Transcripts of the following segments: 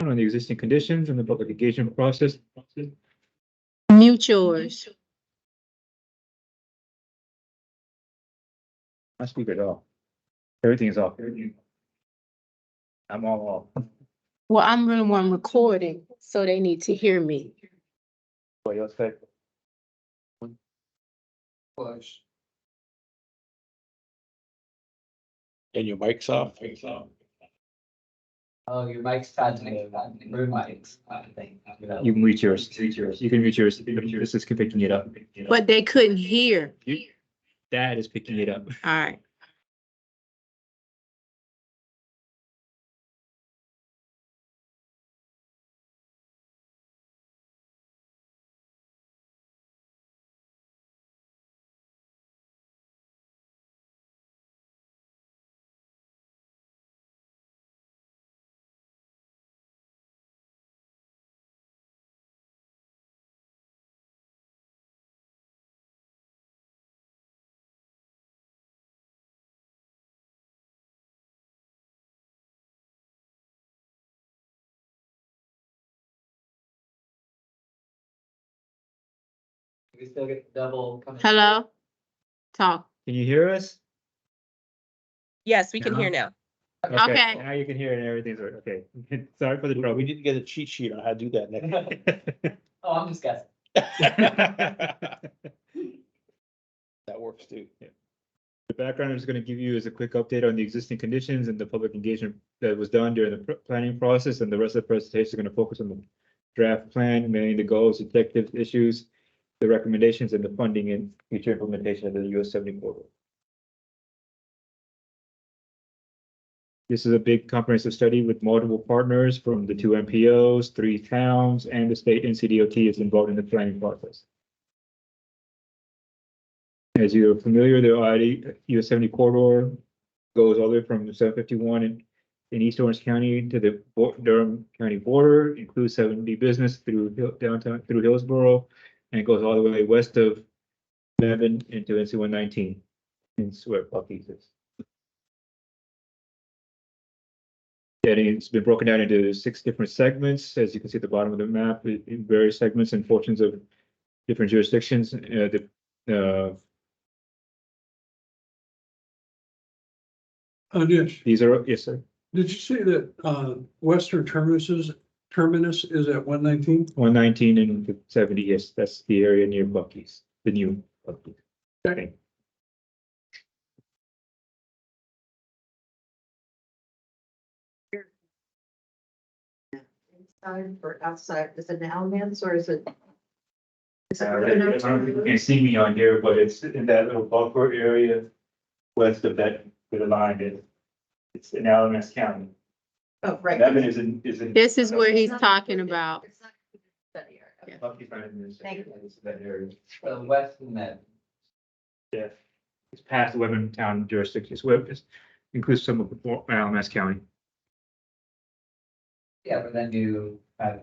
On the existing conditions and the public engagement process. Mute yours. I speak it off. Everything is off. I'm all off. Well, I'm really one recording, so they need to hear me. What else say? Flush. And your mic's off? Oh, your mic's tied to me, room mics, I think. You can mute yours. You can mute yours. This is picking it up. But they couldn't hear. That is picking it up. All right. We still get double. coming. Hello? Talk. Can you hear us? Yes, we can hear No. now. Okay. Now you can hear it and everything's okay. Sorry for the We trouble. need to get a cheat sheet on how to do that next. Oh, I'm just guessing. That works too. The background I'm just going to give you is a quick update on the existing conditions and the public engagement that was done during the planning process, and the rest of the presentation is going to focus on the draft plan, mainly the goals, objectives, issues, the recommendations, and the funding and future implementation of the US 70 corridor. This is a big comprehensive study with multiple partners from the 2 MPOs, 3 towns, and the state NCDOT is involved in the planning process. As you're familiar, the US 70 corridor goes all the way from 751 in East Orange County to the Durham County border, includes 70 business through downtown, through Hillsborough, and goes all the way west of Bevan into NC 119 and where Bucky's is. And it's been broken down into 6 different segments, as you can see at the bottom of the map, in various segments and portions of different jurisdictions. Dish, These are, yes, sir, did you say that Western terminus is at 119? 119 and 70, yes, that's the area near Bucky's, the new Bucky's. Okay. Inside or outside, is it an elements or is it? Is it I don't know if you can see me on here, but it's in that little buffer area west of that, where the line is. It's in Alamance County. Oh, right. Bevan is in. This is where he's talking about. It's not that area. Okay. Bucky's not in this. Thank you. It's that area. The west and that. Yeah. It's past the Webber Town jurisdiction. It's includes some of Alamance County. Yeah, but then you have.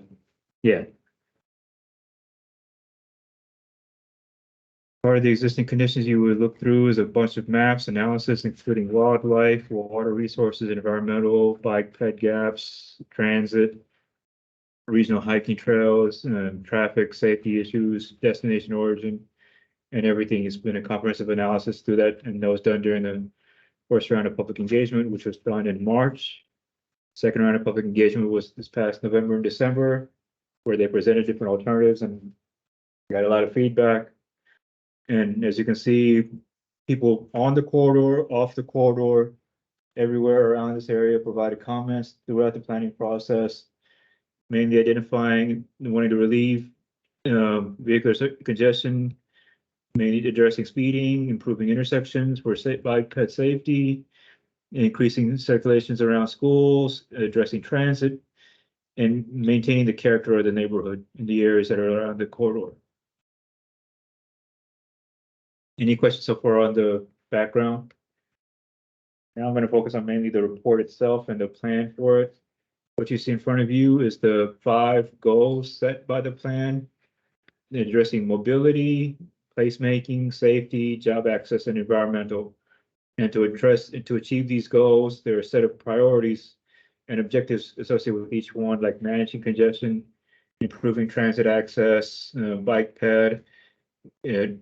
Yeah. Part of the existing conditions you would look through is a bunch of maps, analysis, including wildlife, water resources, environmental, bike ped gaps, transit, regional hiking trails, traffic, safety issues, destination origin, and everything. Has been a comprehensive analysis through that, and that was done during the First round of public engagement, which was done in March. Second round of public engagement was this past November and December, where they presented different alternatives and got a lot of feedback. And as you can see, people on the corridor, off the corridor, everywhere around this area provided comments throughout the planning process, mainly identifying and wanting to relieve vehicular congestion, mainly addressing speeding, improving intersections for bike ped safety, increasing circulations around schools, addressing transit, and maintaining the character of the neighborhood in the areas that are around the corridor. Any questions so far on the background? Now I'm going to focus on mainly the report itself and the plan for it. What you see in front of you is the 5 goals set by the plan, addressing mobility, placemaking, safety, job access, and environmental. And to achieve these goals, there are a set of priorities and objectives associated with each one, like managing congestion, improving transit access, bike ped,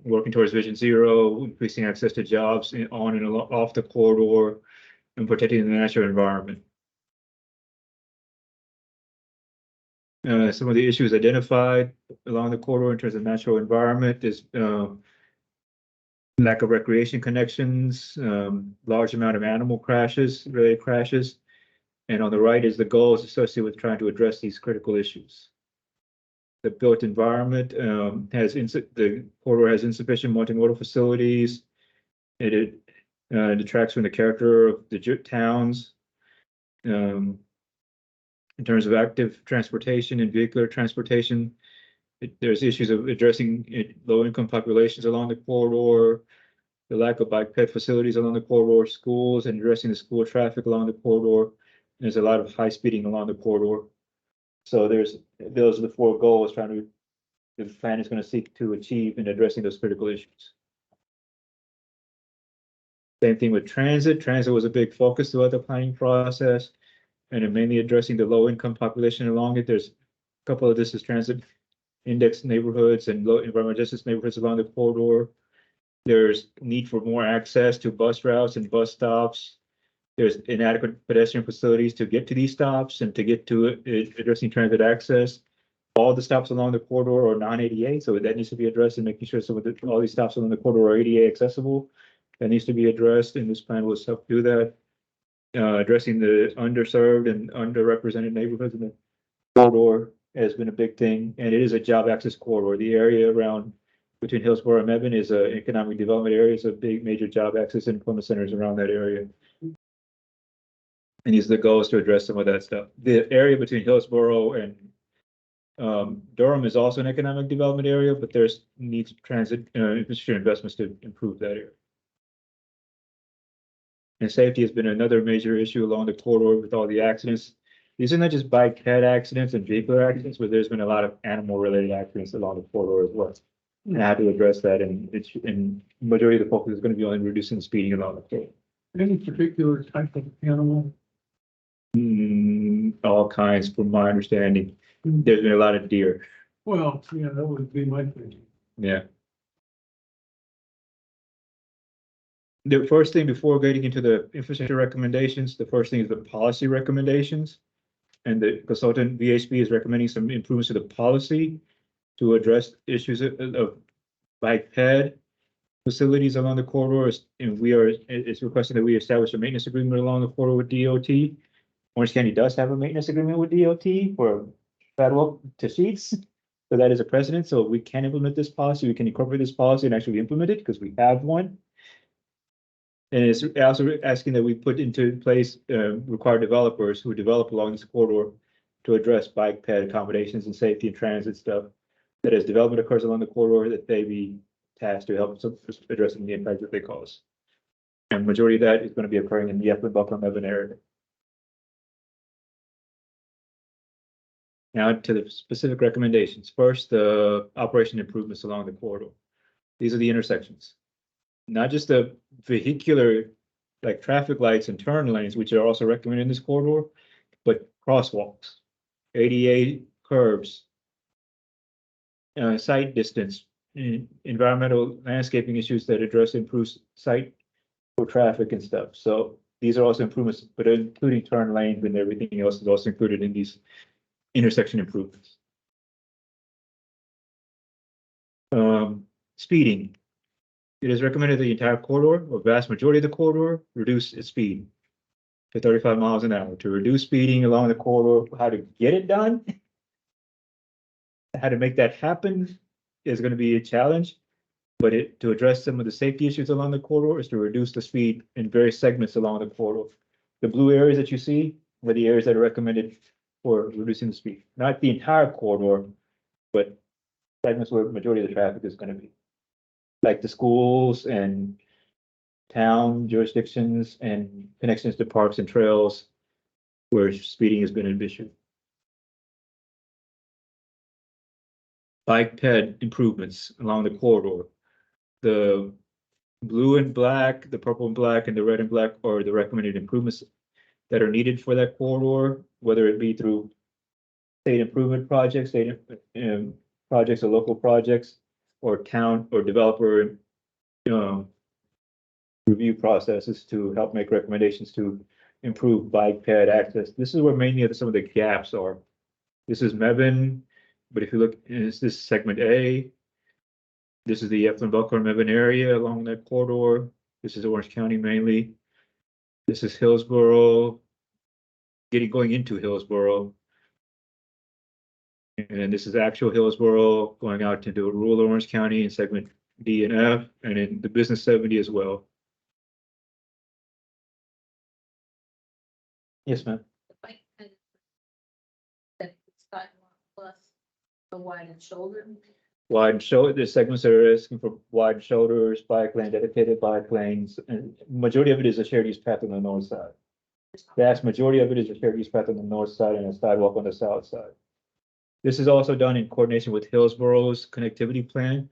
working towards Vision Zero, increasing access to jobs on and off the corridor, and protecting the natural environment. Some of the issues identified along the corridor in terms of natural environment is lack of recreation connections, large amount of animal related crashes. And on the right is the goals associated with trying to address these critical issues. The built environment the corridor has insufficient multimodal facilities. It detracts from the character of the towns. In terms of active transportation and vehicular transportation, there's issues of addressing low-income populations along the corridor, the lack of bike ped facilities along the corridor, schools, and addressing the school traffic along the corridor. There's a lot of high speeding along the corridor. So those are the 4 goals the plan is going to seek to achieve in addressing those critical issues. Same thing with transit. Transit was a big focus throughout the planning process, and mainly addressing the low-income population along it. There's a couple of transit index neighborhoods and low environmental justice neighborhoods along the corridor. There's need for more access to bus routes and bus stops. There's inadequate pedestrian facilities to get to these stops and to get to addressing transit access. All the stops along the corridor are non-ADA, so that needs to be addressed, and making sure all these stops along the corridor are ADA accessible. That needs to be addressed, and this plan will help do that. Addressing the underserved and underrepresented neighborhoods in the corridor has been a big thing, and it is a job access corridor. The area around between Hillsborough and Mebane is an economic development area. It's a big major job access and employment centers around that area. And these are the goals to address some of that stuff. The area between Hillsborough and Durham is also an economic development area, but there's needs transit infrastructure investments to improve that area. And safety has been another major issue along the corridor with all the accidents. These are not just bike ped accidents and vehicular accidents, but there's been a lot of animal related accidents along the corridor as well. And how to address that, and majority of the focus is going to be on reducing speeding along the corridor. Any particular type of animal? All kinds, from my understanding. There's been a lot of deer. Well, yeah, that would be my thing. Yeah. The first thing before getting into the infrastructure recommendations, the first thing is the policy recommendations. And the consultant VHB is recommending some improvements to the policy to address issues of bike ped facilities along the corridors. And it's requesting that we establish a maintenance agreement along the corridor with DOT. Orange County does have a maintenance agreement with DOT for sidewalk to sheets. So that is a precedent. So we can implement this policy. We can incorporate this policy and actually implement it because we have one. And it's also asking that we put into place required developers who develop along this corridor to address bike ped accommodations and safety and transit stuff. That as development occurs along the corridor, that they be tasked to help addressing the impact that they cause. And majority of that is going to be occurring in the Upland Buckland Mebane area. Now to the specific recommendations. First, the operation improvements along the corridor. These are the intersections. Not just the vehicular, like traffic lights and turn lanes, which are also recommended in this corridor, but crosswalks, ADA curbs, sight distance, environmental landscaping issues that address improved sight for traffic and stuff. So these are also improvements, but including turn lanes and everything else is also included in these intersection improvements. Speeding. It is recommended the entire corridor, or vast majority of the corridor, reduce its speed to 35 miles an hour. To reduce speeding along the corridor, how to get it done, how to make that happen is going to be a challenge. But to address some of the safety issues along the corridor is to reduce the speed in various segments along the corridor. The blue areas that you see are the areas that are recommended for reducing the speed, not the entire corridor, but segments where the majority of the traffic is going to be. Like the schools and town jurisdictions and connections to parks and trails where speeding has been an issue. Bike ped improvements along the corridor. The blue and black, the purple and black, and the red and black are the recommended improvements that are needed for that corridor, whether it be through state improvement projects, projects or local projects, or town or developer review processes to help make recommendations to improve bike ped access. This is where mainly some of the gaps are. This is Mebane, but if you look, this is segment A. This is the Eflin, Buckhorn, Mebane area along that corridor. This is Orange County mainly. This is Hillsborough, going into Hillsborough. And this is actual Hillsborough going out to do rural Orange County in segment D and F, and in the business 70 as well. Yes, ma'am. The bike ped that sidewalk plus the widened shoulder. Wide shoulder, there's segments that are asking for wide shoulders, bike lane, dedicated bike lanes, and majority of it is a shared use path on the north side. Vast majority of it is a shared use path on the north side and a sidewalk on the south side. This is also done in coordination with Hillsborough's connectivity plan.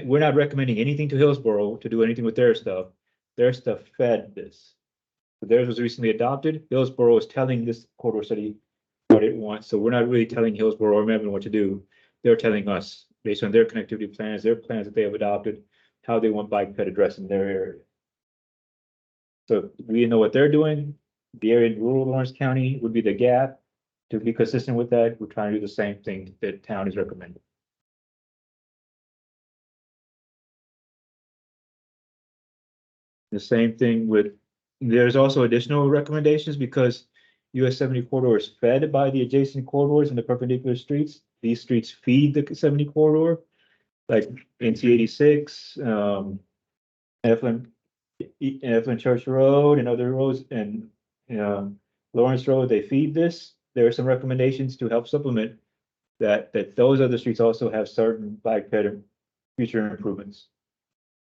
We're not recommending anything to Hillsborough to do anything with their stuff. Their stuff fed this. So theirs was recently adopted. Hillsborough is telling this corridor study what it wants. So we're not really telling Hillsborough or Mebane what to do. They're telling us based on their connectivity plans, their plans that they have adopted, how they want bike ped addressed in their area. So we know what they're doing. The area in rural Orange County would be the gap. To be consistent with that, we're trying to do the same thing that town is recommending. The same thing with, there's also additional recommendations because US 70 corridor is fed by the adjacent corridors and the perpendicular streets. These streets feed the 70 corridor, like NC 86, Eflin Church Road and other roads and Lawrence Road, they feed this. There are some recommendations to help supplement that those other streets also have certain bike ped future improvements.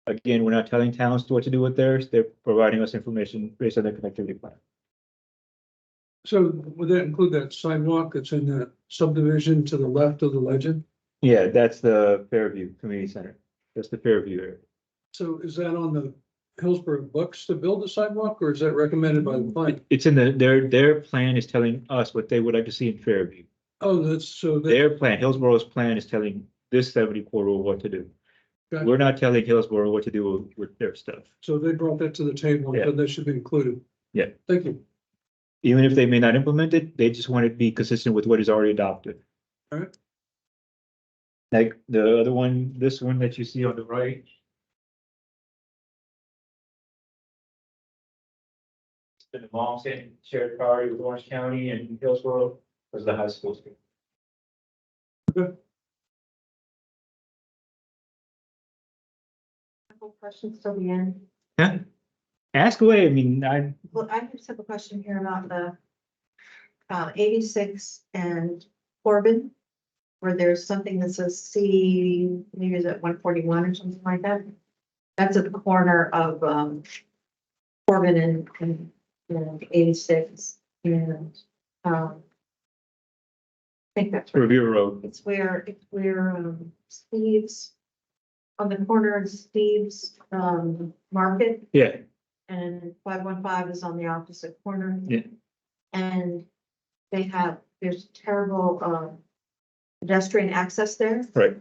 Again, we're not telling towns what to do with theirs. They're providing us information based on their connectivity plan. So would that include that sidewalk that's in the subdivision to the left of the legend? Yeah, that's the Fairview Community Center. That's the Fairview area. So is that on the Hillsborough books to build the sidewalk, or is that recommended by the plan? It's in their plan is telling us what they would like to see in Fairview. Oh, that's so that, Their plan, Hillsborough's plan is telling this 70 corridor what to do. Okay. We're not telling Hillsborough what to do with their stuff. so they brought that to the table, Yeah. and that should be included. Yeah. Thank you. Even if they may not implement it, they just want it to be consistent with what is already adopted. All right. Like the other one, this one that you see on the right. It's been a long-standing shared priority with Orange County and Hillsborough was the high school. Couple questions till the end. Huh? Ask away. I mean, Well, I just have a question here about the 86 and Corbin, where there's something that says C, maybe is it 141 or something like that? That's at the corner of Corbin and 86 and I think that's right. Revere Road. It's where Steve's, on the corner of Steve's Market Yeah, and 515 is on the opposite corner. Yeah. And there's terrible pedestrian access there. right.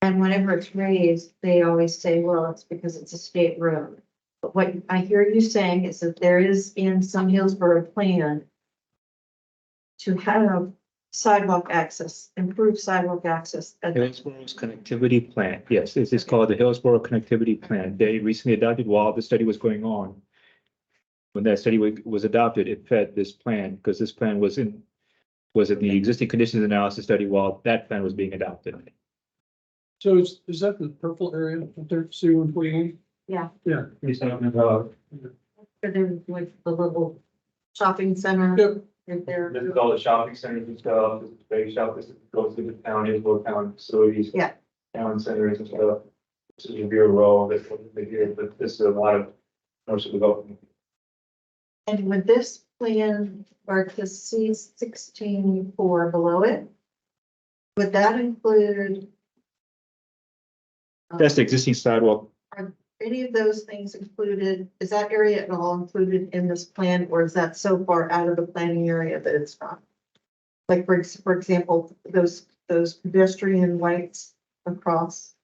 And whenever it's raised, they always say, well, it's because it's a state road. But what I hear you saying is that there is in some Hillsborough plan to have sidewalk access, improve sidewalk access. Hillsboro's connectivity plan, yes, this is called the Hillsborough Connectivity Plan. They recently adopted while the study was going on. When that study was adopted, it fed this plan, because this plan was in the existing conditions analysis study while that plan was being adopted. So is that the purple area up there, C 148? Yeah. Yeah. He's talking about, For them, like the little shopping center Yep. right there. this is all the shopping centers and stuff, this is the big shop, this goes to the town, Hillsborough town facilities. Yeah. Town centers and stuff. This is Revere Road, that's what they did, but this is a lot of commercial development. And with this plan, or to C 16.4 below it, would that include? That's the existing sidewalk. Are any of those things included, is that area at all included in this plan, or is that so far out of the planning area that it's not? Like, for example, those pedestrian lights across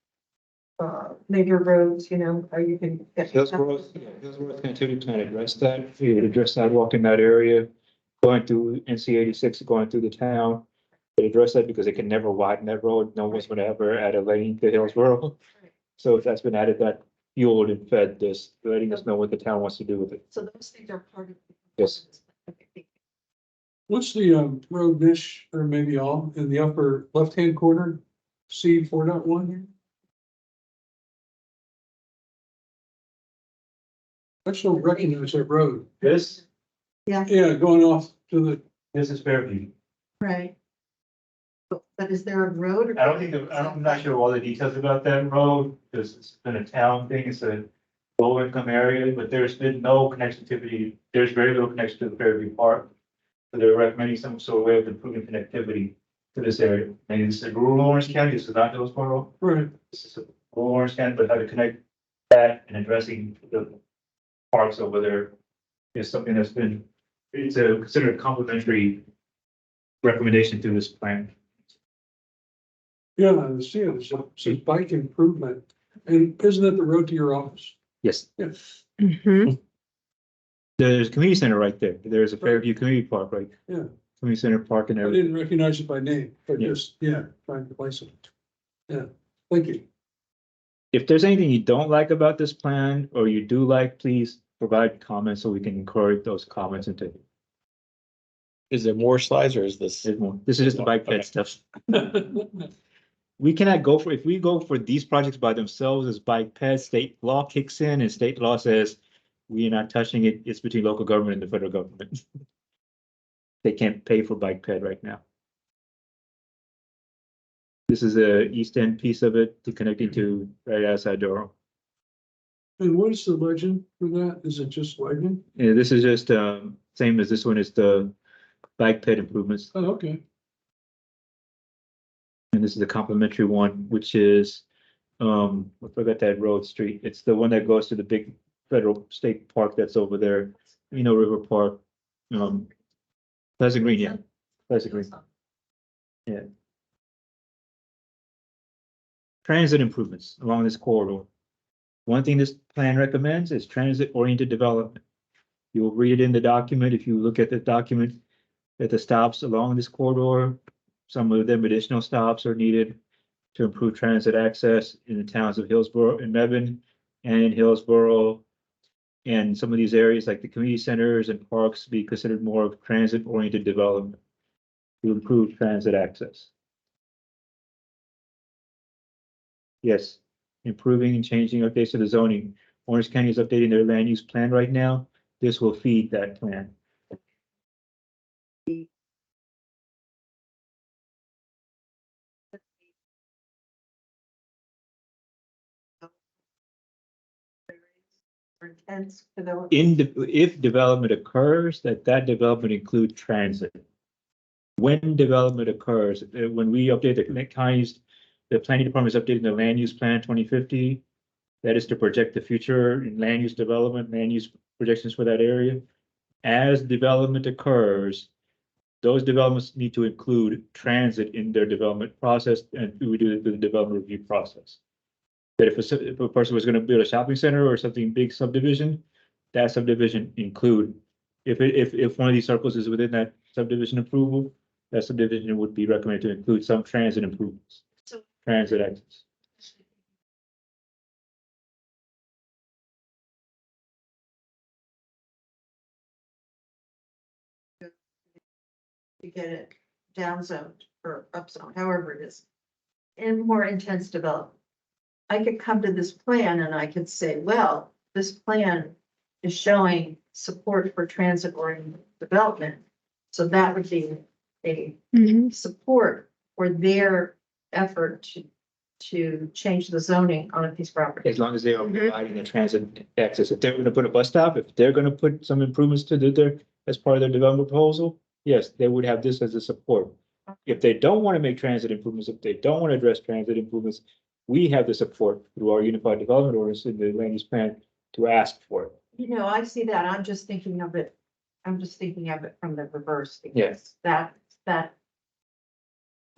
major roads, you know, how you can get. Hillsborough connectivity plan addressed that, it would address sidewalk in that area, going through NC 86, going through the town. They addressed that because they can never widen that road, no one's gonna ever add a lane to Hillsborough. So if that's been added, that fueled and fed this, letting us know what the town wants to do with it. So those things are part of. Yes. Okay. What's the road niche, or maybe all, in the upper left-hand corner, C 4.1? I just don't recognize that road. This Yeah, going off to the, is Fairview. Right. But is there a road? or- I don't think, I'm not sure all the details about that road, because it's been a town thing, it's a low income area, but there's been no connectivity, there's very little connection to the Fairview Park. So they're recommending some sort of way of improving connectivity to this area, and this is rural Orange County, this is not Hillsborough, right, this is rural Orange County, but how to connect that and addressing the parks over there is something that's been, it's a considered complementary recommendation to this plan. yeah, I see it, it's a bike improvement, and isn't that the road to your office? Yes. Yes. Mhm. There's a community center right there. There's a Fairview Community Park, right? Yeah. Community center park and I everything. didn't recognize it by name, but Yeah. just, trying to place it. Yeah, thank you. If there's anything you don't like about this plan or you do like, please provide comments so we can incorporate those comments into. Is there more slides or is this? There's more. This is just the bike ped Okay. stuff. We cannot go for, if we go for these projects by themselves as bike ped, state law kicks in and state law says we are not touching it. It's between local government and the federal government. They can't pay for bike ped right now. This is the east end piece of it to connecting to right outside Durham. And what is the legend for that? Is it just legend? Yeah, this is just same as this one is the bike ped improvements. Oh, okay. And this is the complimentary one, which is I forgot that road street. It's the one that goes to the big federal state park that's over there, River Park. Pleasant Green, yeah. Pleasant Green. Yeah. Transit improvements along this corridor. One thing this plan recommends is transit-oriented development. You will read it in the document. If you look at the document, at the stops along this corridor, some of them additional stops are needed to improve transit access in the towns of Hillsborough and Mebane and Hillsborough. And some of these areas like the community centers and parks be considered more of transit-oriented development to improve transit access. Yes, improving and changing updates to the zoning. Orange County is updating their land use plan right now. This will feed that plan. Intense development. If development occurs, that development includes transit. When development occurs, when we update the counties, the planning department is updating the land use plan 2050. That is to project the future in land use development, land use projections for that area. As development occurs, those developments need to include transit in their development process, and we do the development review process. That if a person was gonna build a shopping center or something big subdivision, that subdivision include, if one of these circles is within that subdivision approval, that subdivision would be recommended to include some transit improvements, So- transit access. To get it downzoned or upzoned, however it is. And more intense development. I could come to this plan and I could say, well, this plan is showing support for transit oriented development. So that would be a Mhm. support for their effort to change the zoning on a piece of property. As long as they are Mhm. providing the transit access, if they're gonna put a bus stop, if they're gonna put some improvements to do their, as part of their development proposal, yes, they would have this as a support. If they don't wanna make transit improvements, if they don't wanna address transit improvements, we have the support through our unified development orders in the land use plan to ask for it. You know, I see that. I'm just thinking of it from the reverse. because Yes. That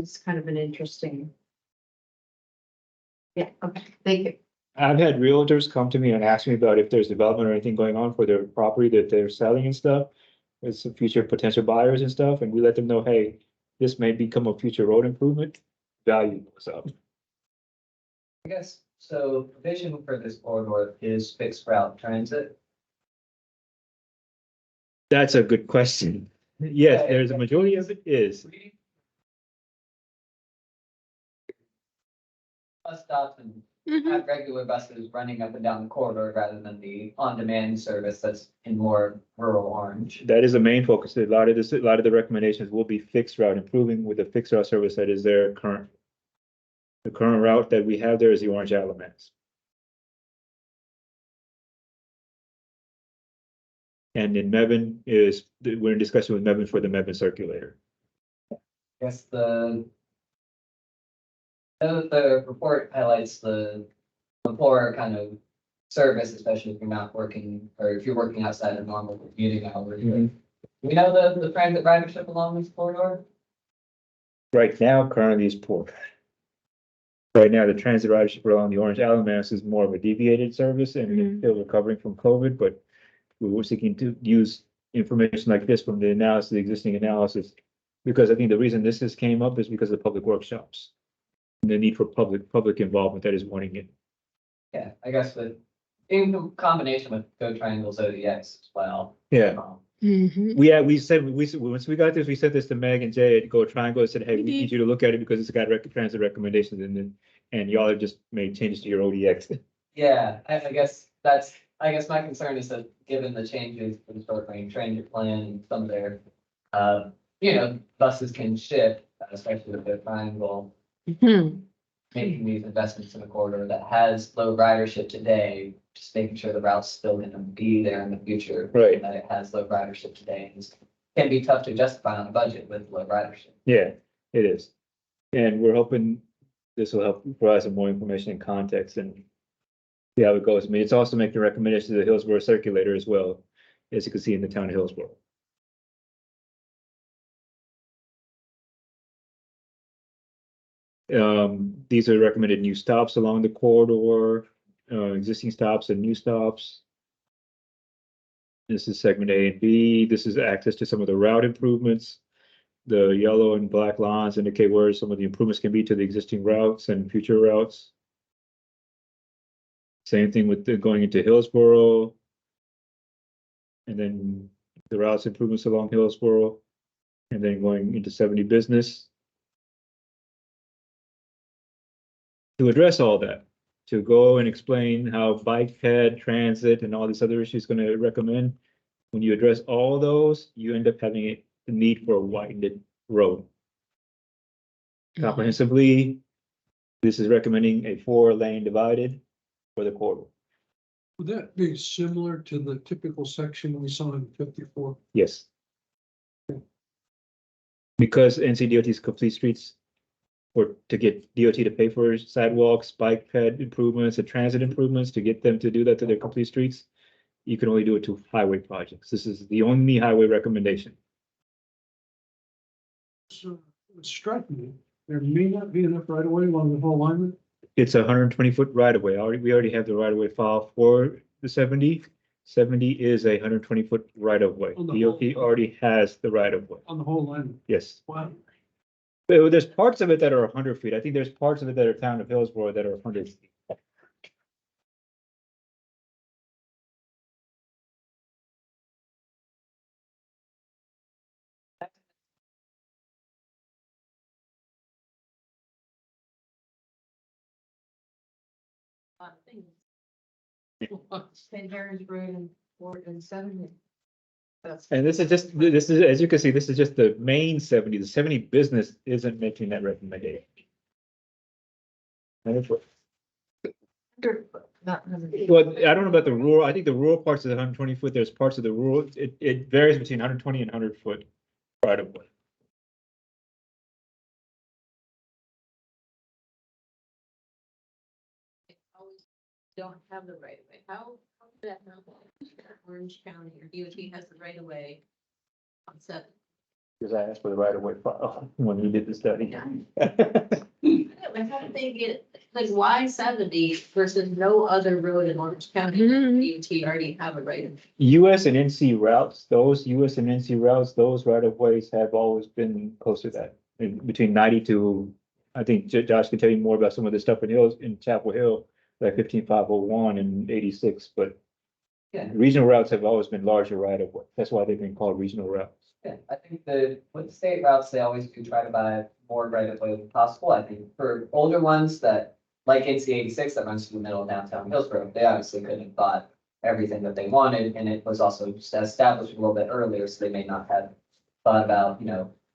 is kind of an interesting. Yeah, okay, thank you. I've had realtors come to me and ask me about if there's development or anything going on for their property that they're selling and stuff. With some future potential buyers and stuff, and we let them know, hey, this may become a future road improvement, value goes up. I guess, so vision for this corridor is fixed route transit. That's a good question. Yes, Yeah, there's a majority of it is. Bus stops and Mhm. have regular buses running up and down the corridor rather than the on-demand service that's in more rural Orange. That is the main focus. A lot of the recommendations will be fixed route, improving with the fixed route service that is there current. The current route that we have there is the Orange Alamance. And in Mebane we're in discussion with Mebane for the Mebane circulator. Guess the report highlights the poor kind of service, especially if you're not working, or if you're working outside of normal commuting hours. Mhm. We know the transit ridership along this corridor. Right now, currently is poor. Right now, the transit ridership along the Orange Alamance is more of a deviated service and it's Mhm. still recovering from COVID, but we were seeking to use information like this from the analysis, the existing analysis. Because I think the reason this came up is because of public workshops. And the need for public involvement that is wanting it. Yeah, I guess in combination with Go Triangles ODX as well. Yeah, Mhm. once we got this, we sent this to Meg and Jay at Go Triangle and said, hey, we We need did. you to look at it because it's got transit recommendations and y'all have just made changes to your ODX. Yeah, I guess my concern is that given the changes to the short range transit plan and some of their, buses can shift, especially with their triangle, Mhm. making these investments in a corridor that has low ridership today, just making sure the route's still gonna be there in the future. Right. That it has low ridership today, and can be tough to justify on a budget with low ridership. Yeah, it is. And we're hoping this will help provide some more information and context and see how it goes. I mean, it's also making recommendations to the Hillsborough circulator as well, as you can see in the town of Hillsborough. These are recommended new stops along the corridor, existing stops and new stops. This is segment A and B. This is access to some of the route improvements. The yellow and black lines indicate where some of the improvements can be to the existing routes and future routes. Same thing with going into Hillsborough. And then the routes improvements along Hillsborough. And then going into 70 business. To address all that, to go and explain how bike ped, transit, and all these other issues going to recommend. When you address all those, you end up having the need for a widened road. Comprehensively, this is recommending a 4-lane divided for the corridor. Would that be similar to the typical section we saw in 54? Yes. Because NCDOT's complete streets, or to get DOT to pay for sidewalks, bike ped improvements, and transit improvements, to get them to do that to their complete streets, you can only do it to highway projects. This is the only highway recommendation. So it struck me, there may not be enough right away along the whole alignment. It's a 120-foot right of way. We already have the right of way file for the 70. 70 is a 120-foot right of way. On the whole- DOT already has the right of way. On the whole line. Yes. Wow. But there's parts of it that are 100 feet. I think there's parts of it that are town of Hillsborough that are 100 feet. St. Mary's Road and Fort and 70. That's. And this is, as you can see, this is just the main 70. The 70 business isn't making that recommendation. And it's- Not 100. Well, I don't know about the rural. I think the rural parts of the 120 foot, there's parts of the rural, it varies between 120 and 100 foot right of way. Don't have the right of way. How did that happen? Orange County or DOT has the right of way on 7. Because I asked for the right of way file when he did the study. Like, how did they get, like, why 70 versus no other road in Orange County? Mhm. DOT already have a right of. US and NC routes, those US and NC routes, those right of ways have always been close to that. Between 90 to, I think Josh can tell you more about some of the stuff in Chapel Hill, like 15501 and 86, but Yeah. regional routes have always been larger right of way. That's why they've been called regional routes. Yeah, I think with state routes, they always do try to buy more right of way as possible. I think for older ones that, like NC 86 that runs through the middle of downtown Hillsborough, they obviously couldn't have bought everything that they wanted, and it was also just established a little bit earlier, so they may not have thought about,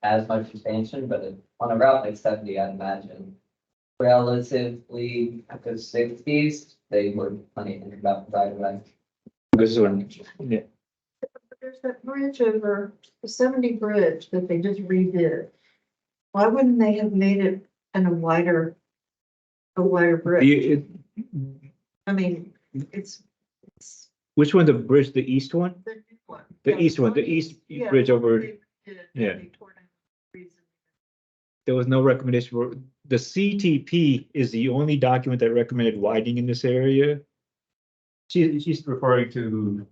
as much expansion, but on a route like 70, I'd imagine relatively after the 60s, they were plenty thinking about right away. This is when, yeah, There's that bridge over the 70 bridge that they just redid. Why wouldn't they have made it in a wider bridge? the- I mean, it's which one, the bridge, the east one? the new one. The Yeah, east one, the east yeah, bridge the over, one they did, yeah. they tore down the trees. there was no recommendation for, the CTP is the only document that recommended widening in this area. She's referring to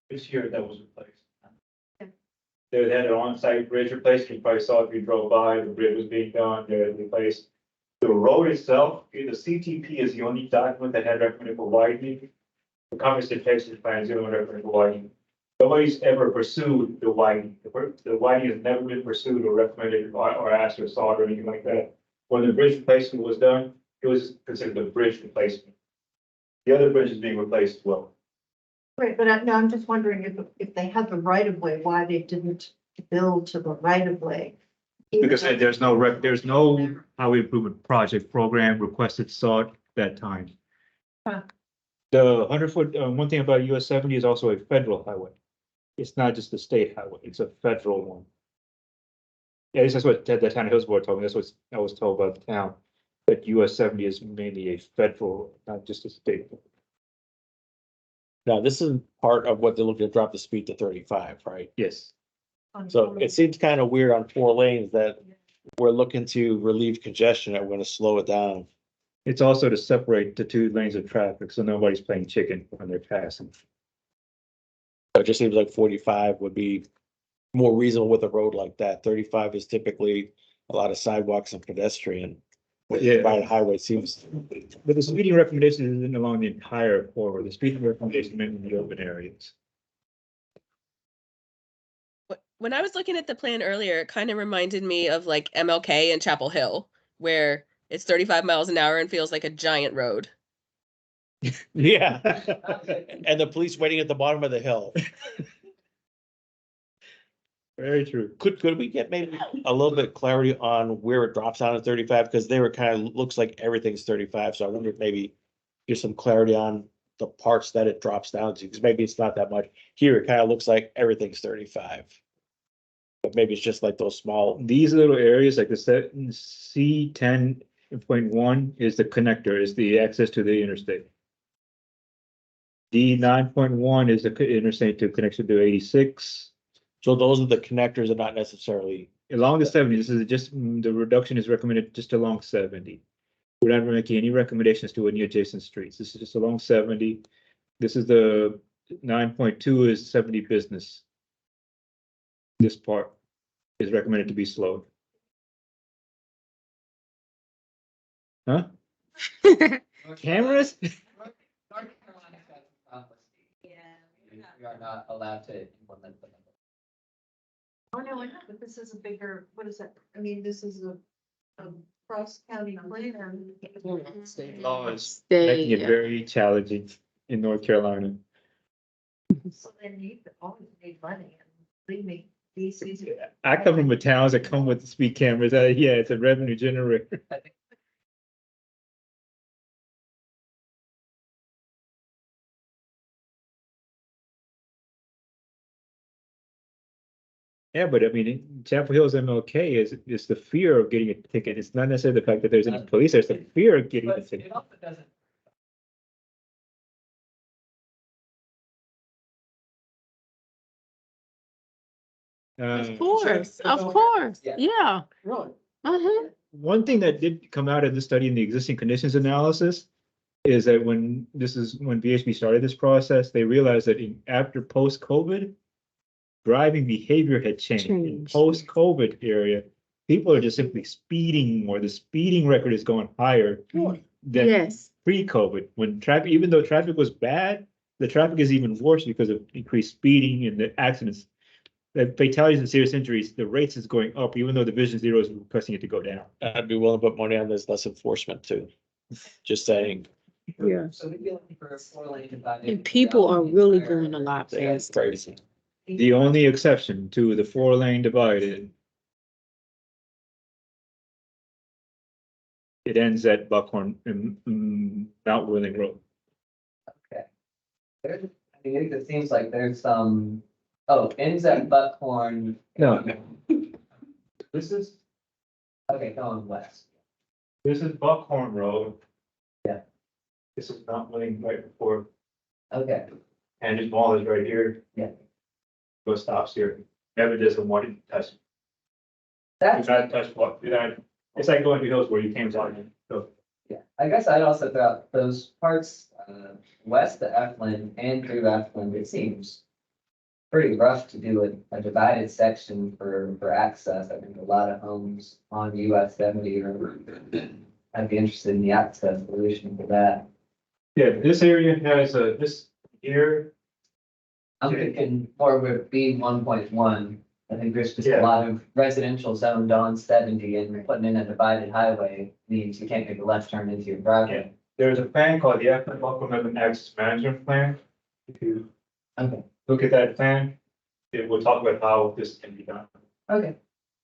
this year that was replaced. Yeah. They had an on-site bridge replaced. You probably saw if you drove by, the bridge was being done, they had replaced. The road itself, the CTP is the only document that had recommended for widening. The comprehensive transportation plan is the only one recommended for widening. Nobody's ever pursued the widening. The widening has never been pursued or recommended or asked or sought or anything like that. When the bridge replacement was done, it was considered a bridge replacement. The other bridge is being replaced as well. Right, but no, I'm just wondering if they had the right of way, why they didn't build to the right of way. Because there's no highway improvement project program requested sought that time. Huh. The 100-foot, one thing about US 70 is also a federal highway. It's not just a state highway, it's a federal one. Yeah, this is what the town of Hillsborough told me. That's what I was told by the town. That US 70 is mainly a federal, not just a state. Now, this is part of what they're looking to drop the speed to 35, right? Yes. So it seems kind of weird on 4 lanes that we're looking to relieve congestion, that we're gonna slow it down. It's also to separate the 2 lanes of traffic, so nobody's playing chicken when they're passing. So it just seems like 45 would be more reasonable with a road like that. 35 is typically a lot of sidewalks and pedestrian. Yeah. By the highway seems, But the speeding recommendation isn't along the entire corridor. The speeding recommendation meant in the urban areas. When I was looking at the plan earlier, it kind of reminded me of like MLK and Chapel Hill, where it's 35 miles an hour and feels like a giant road. yeah. And the police waiting at the bottom of the hill. Very true. Could we get maybe a little bit clarity on where it drops down to 35? Because they were kind of, looks like everything's 35. So I wonder if maybe there's some clarity on the parts that it drops down to, because maybe it's not that much. Here, it kind of looks like everything's 35. But maybe it's just like those small, These little areas, like the C10.1 is the connector, is the access to the interstate. D9.1 is the interstate to connection to 86. so those are the connectors and not necessarily along the 70, this is just, the reduction is recommended just along 70. We're not making any recommendations to any adjacent streets. This is just along 70. This is the 9.2 is 70 business. This part is recommended to be slowed. Huh? Cameras? North Carolina's got some conflicts. We are not allowed to implement them. Oh, no, I know, but this is a bigger, what is that? I mean, this is a cross-county plan. State laws They- making it very challenging in North Carolina. So they need, always need money, and believe me, these, I come from the towns that come with speed cameras. Yeah, it's a revenue generator. Yeah, but I mean, Chapel Hill's MLK is the fear of getting a ticket. It's not necessarily the fact that there's any police, there's the fear of getting a But ticket. it also doesn't. Of Uh, course, of course, Yeah. yeah. Really? Uh-huh. One thing that did come out of the study in the existing conditions analysis is that when VHB started this process, they realized that after post-COVID, driving behavior had changed. In Changed. post-COVID area, people are just simply speeding more. The speeding record is going higher than Yes, pre-COVID, when traffic, even though traffic was bad, the traffic is even worse because of increased speeding and the accidents. The fatalities and serious injuries, the rates is going up, even though the Vision Zero is requesting it to go down. I'd be willing to put money on this, less enforcement too. Just saying, yeah. So we'd be looking for a 4-lane divided. And people are throughout the really entire- going a lot that's faster. crazy. The only exception to the 4-lane divided, it ends at Buckhorn, Mount Wheeling Road. There's, I think it seems like there's some, ends at Buckhorn. No. This is Going west. Buckhorn Road. Yeah. This is Mount Wheeling right before, Okay, and his mall is right here. Yeah. Go stops here. Never doesn't want to touch. You that's, gotta touch what, it's like going to hills where you can't walk in, so. yeah, I guess I'd also throw out those parts, west of Eflin and through Eflin, it seems pretty rough to do a divided section for access. I think a lot of homes on US 70 are, I'd be interested in the access solution for that. Yeah, this area has this here. I'm thinking more with B 1.1. I think there's just a Yeah. lot of residential zoned on 70 and putting in a divided highway means you can't make a left turn into your driveway. There's a plan called the Buckhorn Urban Access Management Plan. If you Okay, look at that plan, it will talk about how this can be done. okay.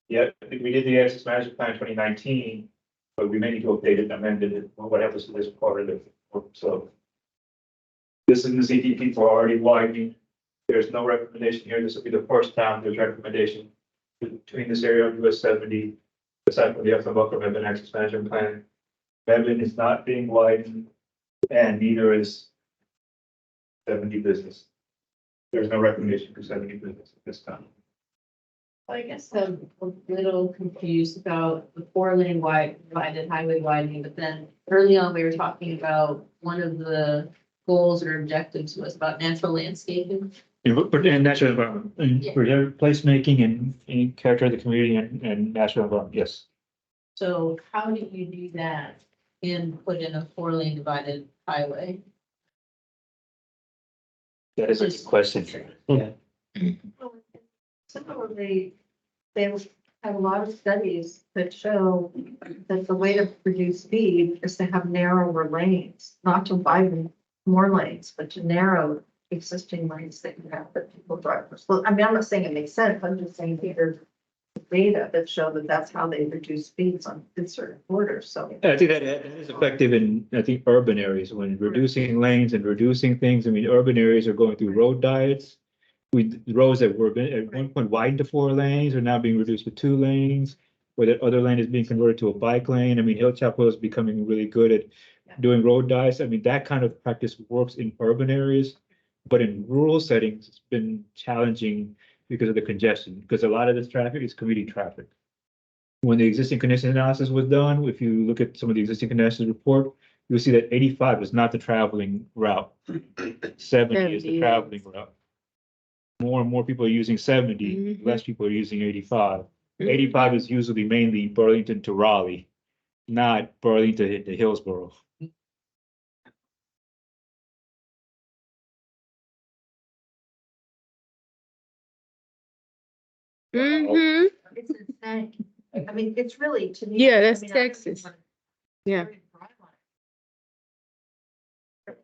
Yeah, we did the access management plan in 2019, but we may need to update it, amend it, what happens to this part of it, so. This is the CDP for already widening. There's no recommendation here. This will be the first time there's recommendation between this area of US 70, aside from the Buckhorn Urban Access Management Plan. Bevan is not being widened, and neither is 70 business. There's no recommendation for 70 business at this time. I guess I'm a little confused about the 4-lane divided highway widening, but then early on, we were talking about one of the goals or objectives was about natural landscaping. And natural environment, and for placemaking and character of the community and natural environment, yes. So how do you do that and put in a 4-lane divided highway? That is a good question. Similarly, they have a lot of studies that show that the way to reduce speed is to have narrower lanes, not to widen more lanes, but to narrow existing lanes that you have that people drive. Well, I mean, I'm not saying it makes sense, I'm just saying there's data that show that that's how they reduce speeds on in certain borders, so. I think that is effective in, I think, urban areas, when reducing lanes and reducing things. I mean, urban areas are going through road diets. Roads that were at one point widened to 4 lanes are now being reduced to 2 lanes, where that other lane is being converted to a bike lane. I mean, Hill Chapel is becoming really good at doing road diets. I mean, that kind of practice works in urban areas, but in rural settings, it's been challenging because of the congestion, because a lot of this traffic is commuting traffic. When the existing condition analysis was done, if you look at some of the existing conditions report, you'll see that 85 is not the traveling route. 70 is the 70 traveling route. More and more people are using 70, Mhm. less people are using 85. 85 is usually mainly Burlington to Raleigh, not Burlington to Hillsborough. Mm-hmm. It's insane. I mean, it's really, to me. Yeah, that's I mean, I don't even Texas. wanna- Yeah. drive on it.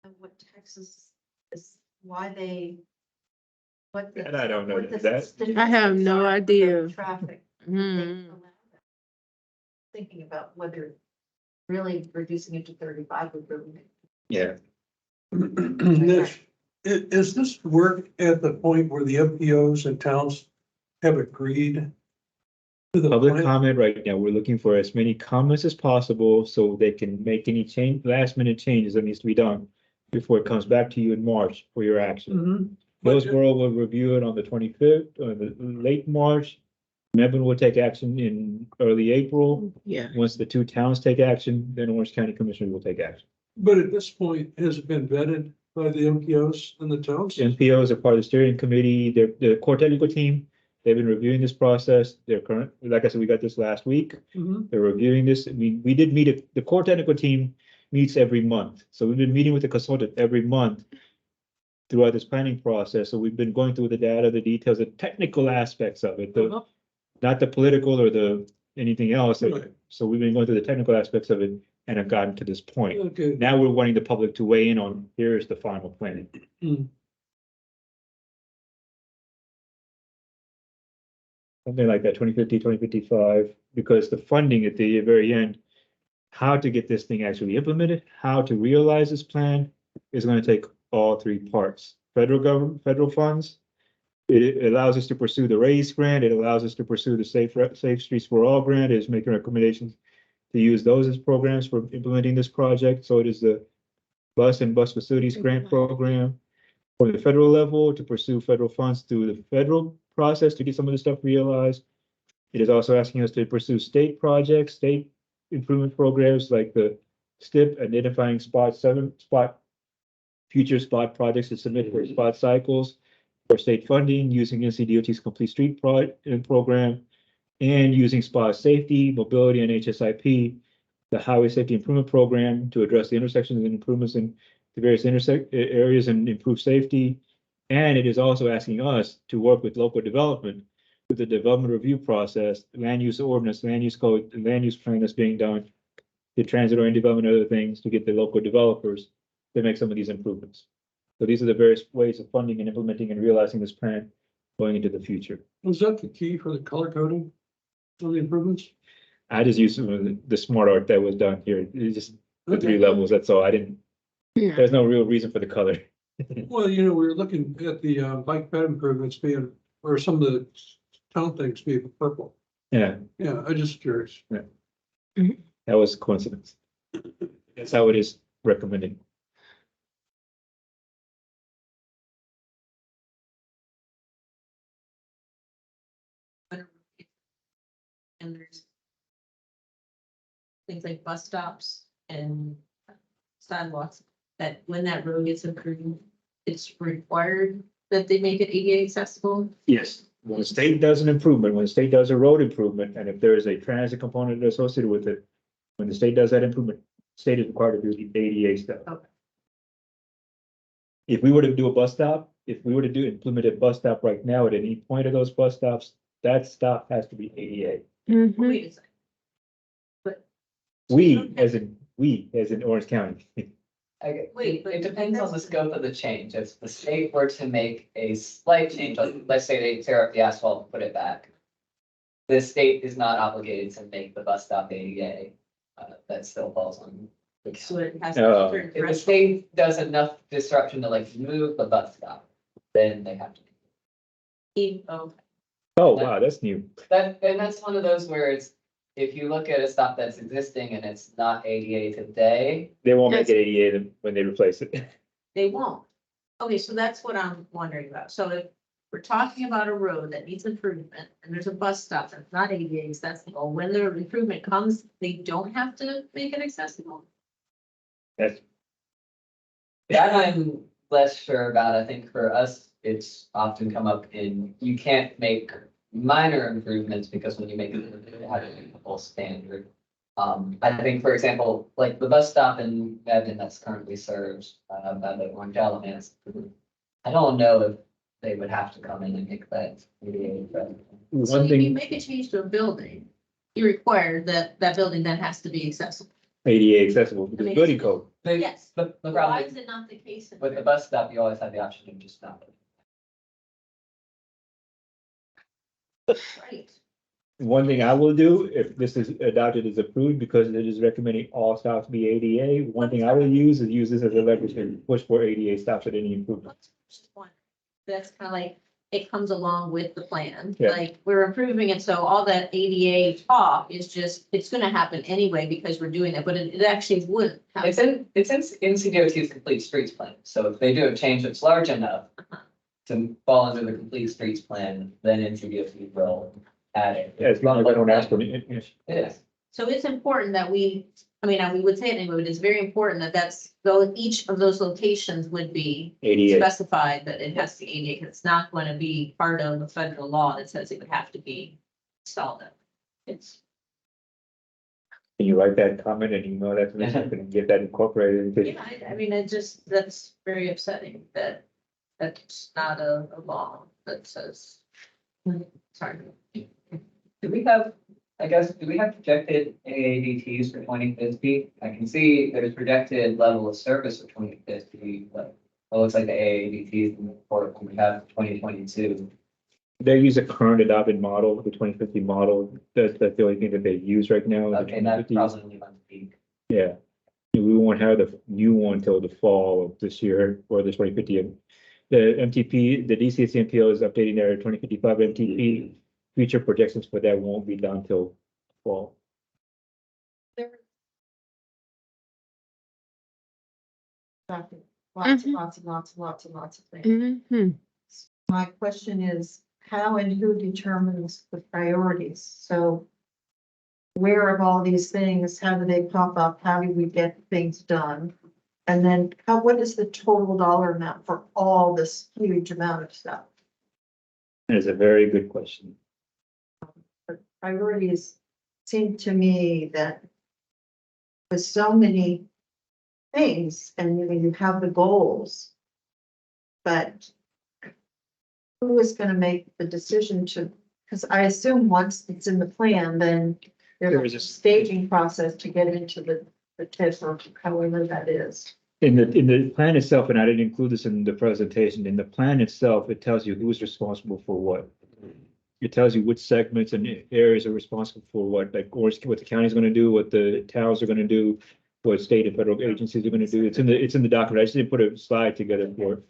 And what Texas is, why they. What. the- And I don't know what the that. statistics I have no are for the idea. Traffic. they Mhm. allow that. Thinking about whether really reducing it to 35 would really. Yeah. Nish, is this work at the point where the MPOs and towns have agreed to the Public plan? comment right now, we're looking for as many comments as possible so they can make any last minute changes that needs to be done before it comes back to you in March for your action. Mhm. But- Hillsborough will review it on the 25th, or the late March. Mebane will take action in early April. Yeah. Once the two towns take action, then Orange County Commissioner will take action. But at this point, has it been vetted by the MPOs and the towns? NPOs are part of the steering committee, they're the core technical team. They've been reviewing this process. They're current, like I said, we got this last week. Mhm. They're reviewing this. I mean, we did meet, the core technical team meets every month. So we've been meeting with the consultant every month throughout this planning process. So we've been going through the data, the details, the technical aspects of it, Uh-huh. not the political or the anything else. Right. So we've been going through the technical aspects of it and have gotten to this point. Okay. Now we're wanting the public to weigh in on, here's the final plan. Hmm. Something like that, 2050, 2055, because the funding at the very end, how to get this thing actually implemented, how to realize this plan is going to take all three parts. Federal government, federal funds. It allows us to pursue the RAISE grant. It allows us to pursue the Safe Streets for All grant. It is making recommendations to use those as programs for implementing this project. So it is the bus and bus facilities grant program for the federal level to pursue federal funds through the federal process to get some of this stuff realized. It is also asking us to pursue state projects, state improvement programs like the STIP, identifying future spot projects to submit for spot cycles for state funding, using NCDOT's complete street program, and using spot safety, mobility, and HSIP, the highway safety improvement program to address the intersections and improvements in the various areas and improve safety. And it is also asking us to work with local development with the development review process, land use ordinance, land use code, and land use plan that's being done, the transit oriented development, and other things to get the local developers to make some of these improvements. So these are the various ways of funding and implementing and realizing this plan going into the future. Was that the key for the color coding of the improvements? I just used some of the smart art that was done here. It's just the three Okay. levels, that's all. Yeah. There's no real reason for the color. Well, we were looking at the bike ped improvements being, or some of the town things being purple. Yeah, Yeah, I just curious. that was coincidence. That's how it is recommended. And there's things like bus stops and sidewalks, that when that road gets approved, it's required that they make it ADA accessible. Yes. When the state does an improvement, when the state does a road improvement, and if there is a transit component associated with it, when the state does that improvement, state is required to do the ADA stuff. Okay. If we were to do a bus stop, if we were to implement a bus stop right now at any point of those bus stops, that stop has to be ADA. Mhm. Wait a second. We, as in Orange County. Wait, but It depends on the scope of the change. If the state were to make a slight change, like, let's say they tear up the asphalt and put it back. The state is not obligated to make the bus stop ADA. That still falls on. the So county. it has Oh. to. If the state does enough disruption to like move the bus stop, then they have to. Oh, Oh, wow, that's new. And that's one of those where it's, if you look at a stop that's existing and it's not ADA today, They won't make it ADA when they replace it. they won't. Okay, so that's what I'm wondering about. So if we're talking about a road that needs improvement and there's a bus stop that's not ADA accessible. When the improvement comes, they don't have to make it accessible. That's, That I'm less sure about. I think for us, it's often come up in, you can't make minor improvements because when you make it, it has to be the full standard. I think, for example, like the bus stop in Evan that's currently served, by the Orange Elements. I don't know if they would have to come in and make that ADA friendly. So one if you thing, make a change to a building, you require that that building then has to be accessible. ADA accessible, because mean, building code, Yes. The Why problem is it not the case? in with the Rhode bus stop, you always have the option of just stop it. Right. one thing I will do, if this is adopted as approved, because it is recommending all stops be ADA, one thing I will use is use this as a leverage to push for ADA stops at any improvement. That's kind of like, it comes along with the plan, Yeah. like, we're improving it, so all that ADA talk is just, it's gonna happen anyway because we're doing that, but it actually wouldn't. It's in NCDOT's complete streets plan, so if they do a change that's large enough to fall under the complete streets plan, then NCDOT will add it. As long as I don't ask for it. Yes. So it's important that we would say it anyway, but it's very important that though each of those locations would be ADA, specified that it has to be ADA, 'cause it's not going to be part of the federal law that says it would have to be installed. It's, can you write that comment and email that to me, so I can get that incorporated into? yeah, I mean, that's very upsetting that that's not a law that says. Sorry. Do we have projected AADTs for 2050? I can see there's projected level of service for 2050, but it looks like the AADTs in the report we have 2022. They use a current adopted model, the 2050 model, that's the only thing that they use right now. the Okay, that's 2050s. probably only on peak. Yeah, we won't have the new one until the fall of this year or the 2050. The MTP, the DCS MPO is updating their 2055 MTP. Future projections for that won't be done till fall. Lots and Mhm. lots and lots and lots and lots of things. Mhm. My question is, how and who determines the priorities? So where of all these things, how do they pop up? How do we get things done? And then what is the total dollar amount for all this huge amount of stuff? That is a very good question. The priorities seem to me that with so many things and you have the goals, but who is going to make the decision to, because I assume once it's in the plan, then There there's is a a- staging process to get into the TIF or however that is. In the plan itself, and I didn't include this in the presentation, in the plan itself, it tells you who's responsible for what. It tells you which segments and areas are responsible for what, like, or what the county's gonna do, what the towns are gonna do, what state and federal agencies are gonna do. It's in the document. I just didn't put a slide together for it.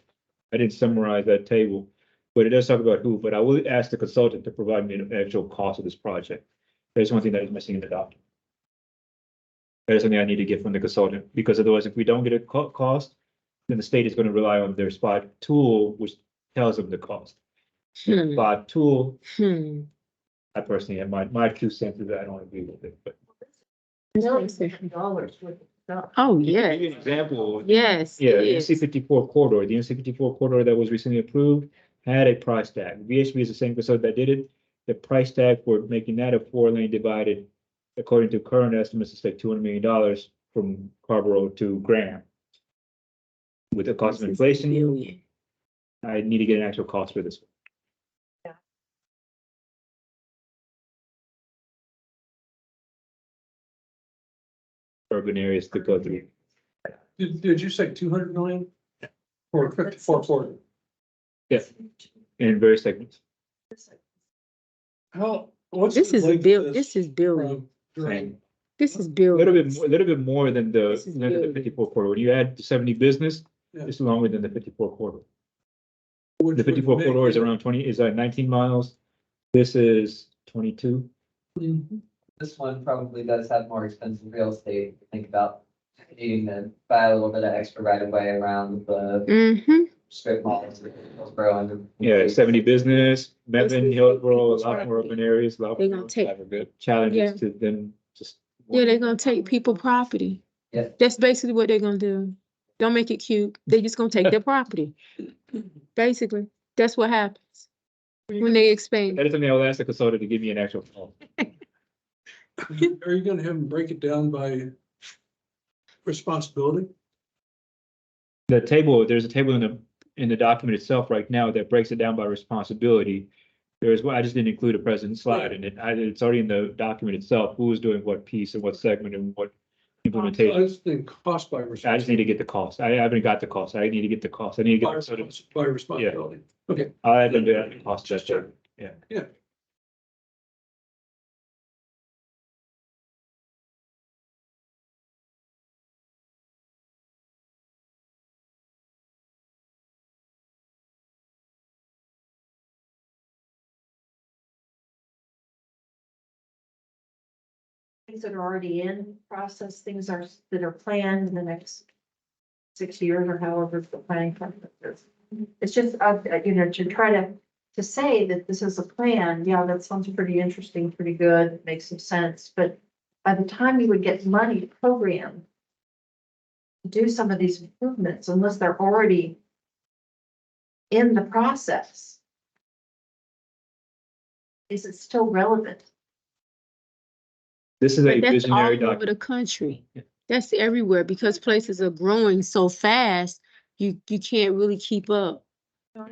I didn't summarize that table, but it does talk about who, but I will ask the consultant to provide me an actual cost of this project. There's one thing that is missing in the document. That is something I need to get from the consultant, because otherwise, if we don't get a cost, then the state is gonna rely on their spot tool, which tells them the cost. Hmm. Spot tool, Hmm. I personally have my 2 cents is I don't agree with it, but. Millions of dollars worth of stuff. Oh, To give you an yes, example, yes, yeah, it the is. NC-54 corridor, the NC-54 corridor that was recently approved had a price tag. VHB is the same facility that did it. The price tag for making that a 4-lane divided, according to current estimates, is like $200 million from Carborough to Graham. With the cost of This is inflation, billion. I need to get an actual cost for this. Urban areas to go through. Did you say 200 million? Or 5440? Yeah, in various segments. How, what's? This the is a length bill, of this is billion, from Durham? this is A billion. little bit more than the This is than the good. 54 corridor. When you add the 70 business, Yeah. it's longer than the 54 corridor. Which The would 54 make corridor is it- around 20, is 19 miles. This is 22. Mhm. This one probably does have more expensive real estate. Think about needing to buy a little bit of extra right of way around the Mm-hmm. strip malls, Hillsborough and. Yeah, 70 business, Mebane, Hillsborough, a lot more urban areas, a lot They gonna more take, Never good. Yeah. challenges to them just. yeah, they're gonna take people property. Yeah. That's basically what they're gonna do. Don't make it cute. They just gonna take their property. Basically, that's what happens when they expand. That is something I'll ask the consultant to give me an actual. Are you gonna have them break it down by responsibility? The table, there's a table in the document itself right now that breaks it down by responsibility. There's, I just didn't include a present slide in it. It's already in the document itself, who's doing what piece and what segment and what I implementation. just think cost by I just need responsibility. to get the cost. I haven't got the cost. I need to get the cost. I need to get the sort of, By responsibility. Okay. I haven't done the cost just yet. Yeah. Yeah. Things that are already in process, things are, that are planned in the next 6 years or however the planning process is. It's just, to try to say that this is a plan, yeah, that sounds pretty interesting, pretty good, makes some sense, but by the time you would get money programmed to do some of these improvements, unless they're already in the process, is it still relevant? This is a But that's visionary all over document. the country. Yeah. That's everywhere because places are growing so fast, you can't really keep up. That's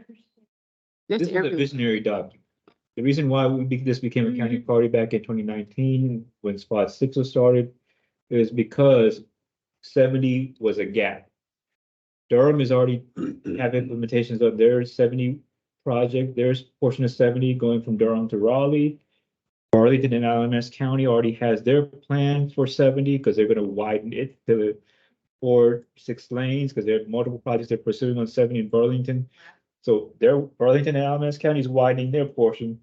This is a everywhere. visionary document. The reason why this became a county priority back in 2019, when Spot 6 was started, is because 70 was a gap. Durham is already have implementations of their 70 project, there's portion of 70 going from Durham to Raleigh. Arlington and LMS County already has their plan for 70 because they're gonna widen it to 6 lanes, because there are multiple projects they're pursuing on 70 in Burlington. So Burlington and LMS County is widening their portion.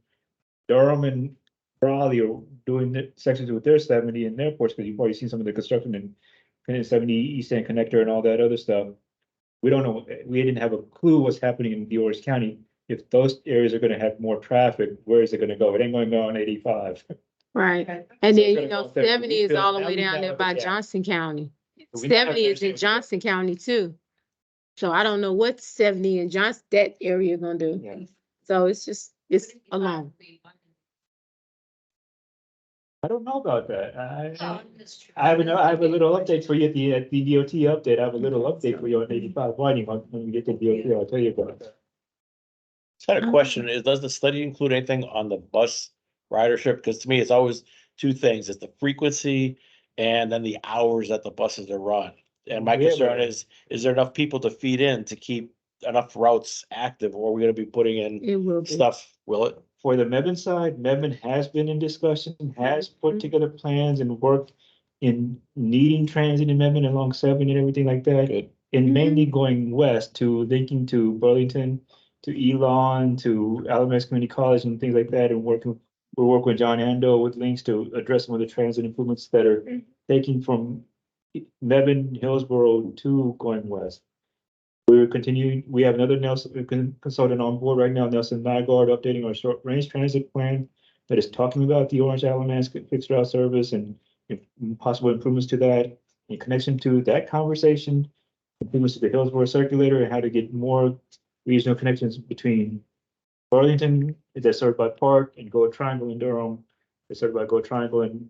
Durham and Raleigh are doing the sections with their 70 in their portion, because you've already seen some of the construction in 70 East End Connector and all that other stuff. We don't know, we didn't have a clue what's happening in DeOrange County. If those areas are gonna have more traffic, where is it gonna go? It ain't gonna go on 85. Right. Okay. And So then, it's gonna go there. 70 is So all the now way we down now there have by a gap. Johnson County. So we now have 70 is in to- Johnson County too. So I don't know what 70 in Johnson, that area gonna do. Yeah. So it's alone. I don't know about that. I have a little update for you at the DOT update. I have a little update for you on 85 Whiting when we get to DOT. I'll tell you about that. Just had a question, does the study include anything on the bus ridership? Because to me, it's always two things, it's the frequency and then the hours that the buses are run. And my We have concern a- is there enough people to feed in to keep enough routes active, or are we gonna be putting in It will be. stuff, will it? For the Mebane side, Mebane has been in discussion, has put together plans and worked in needing transit in Mebane along 70 and everything like that. Good. And mainly going west to linking to Burlington, to Elon, to Alamance Community College and things like that, and we're working with John Ando with links to address some of the transit improvements that are taking from Mebane, Hillsborough to going west. We're continuing, we have another consultant on board right now, Nelson Nygaard, updating our short range transit plan that is talking about the Orange Alamance fixed route service and possible improvements to that. In connection to that conversation, improvements to the Hillsborough circulator and how to get more regional connections between Burlington, that's served by Park, and Go Triangle in Durham, that's served by Go Triangle, and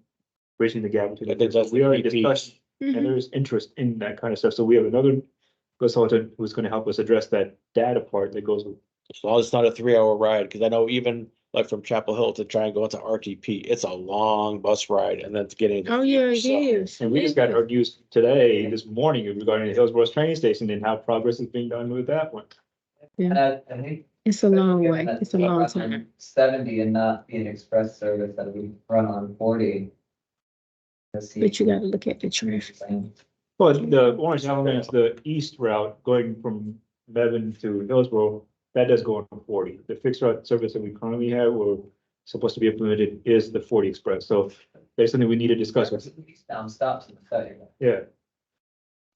bridging the gap between. I think the two. that's We the already key discussed, piece. and there's interest in that kind of stuff. So we have another consultant who's gonna help us address that data part that goes with. As long as it's not a 3-hour ride, because I know even like from Chapel Hill to try and go into RTP, it's a long bus ride and then to get into. Oh, yeah, it So- is. And we just got our news today, this morning, regarding the Hillsborough train station and how progress is being done with that one. And I think. It's a long way. given that It's a we long run time. on 70 and not be an express service that we run on 40. But you gotta look at the traffic. Well, the Orange Alamance, the east route going from Mebane to Hillsborough, that does go on 40. The fixed route service that we currently have, or supposed to be implemented, is the 40 Express. So there's something we need to discuss with. Eastbound stops in the study. Yeah,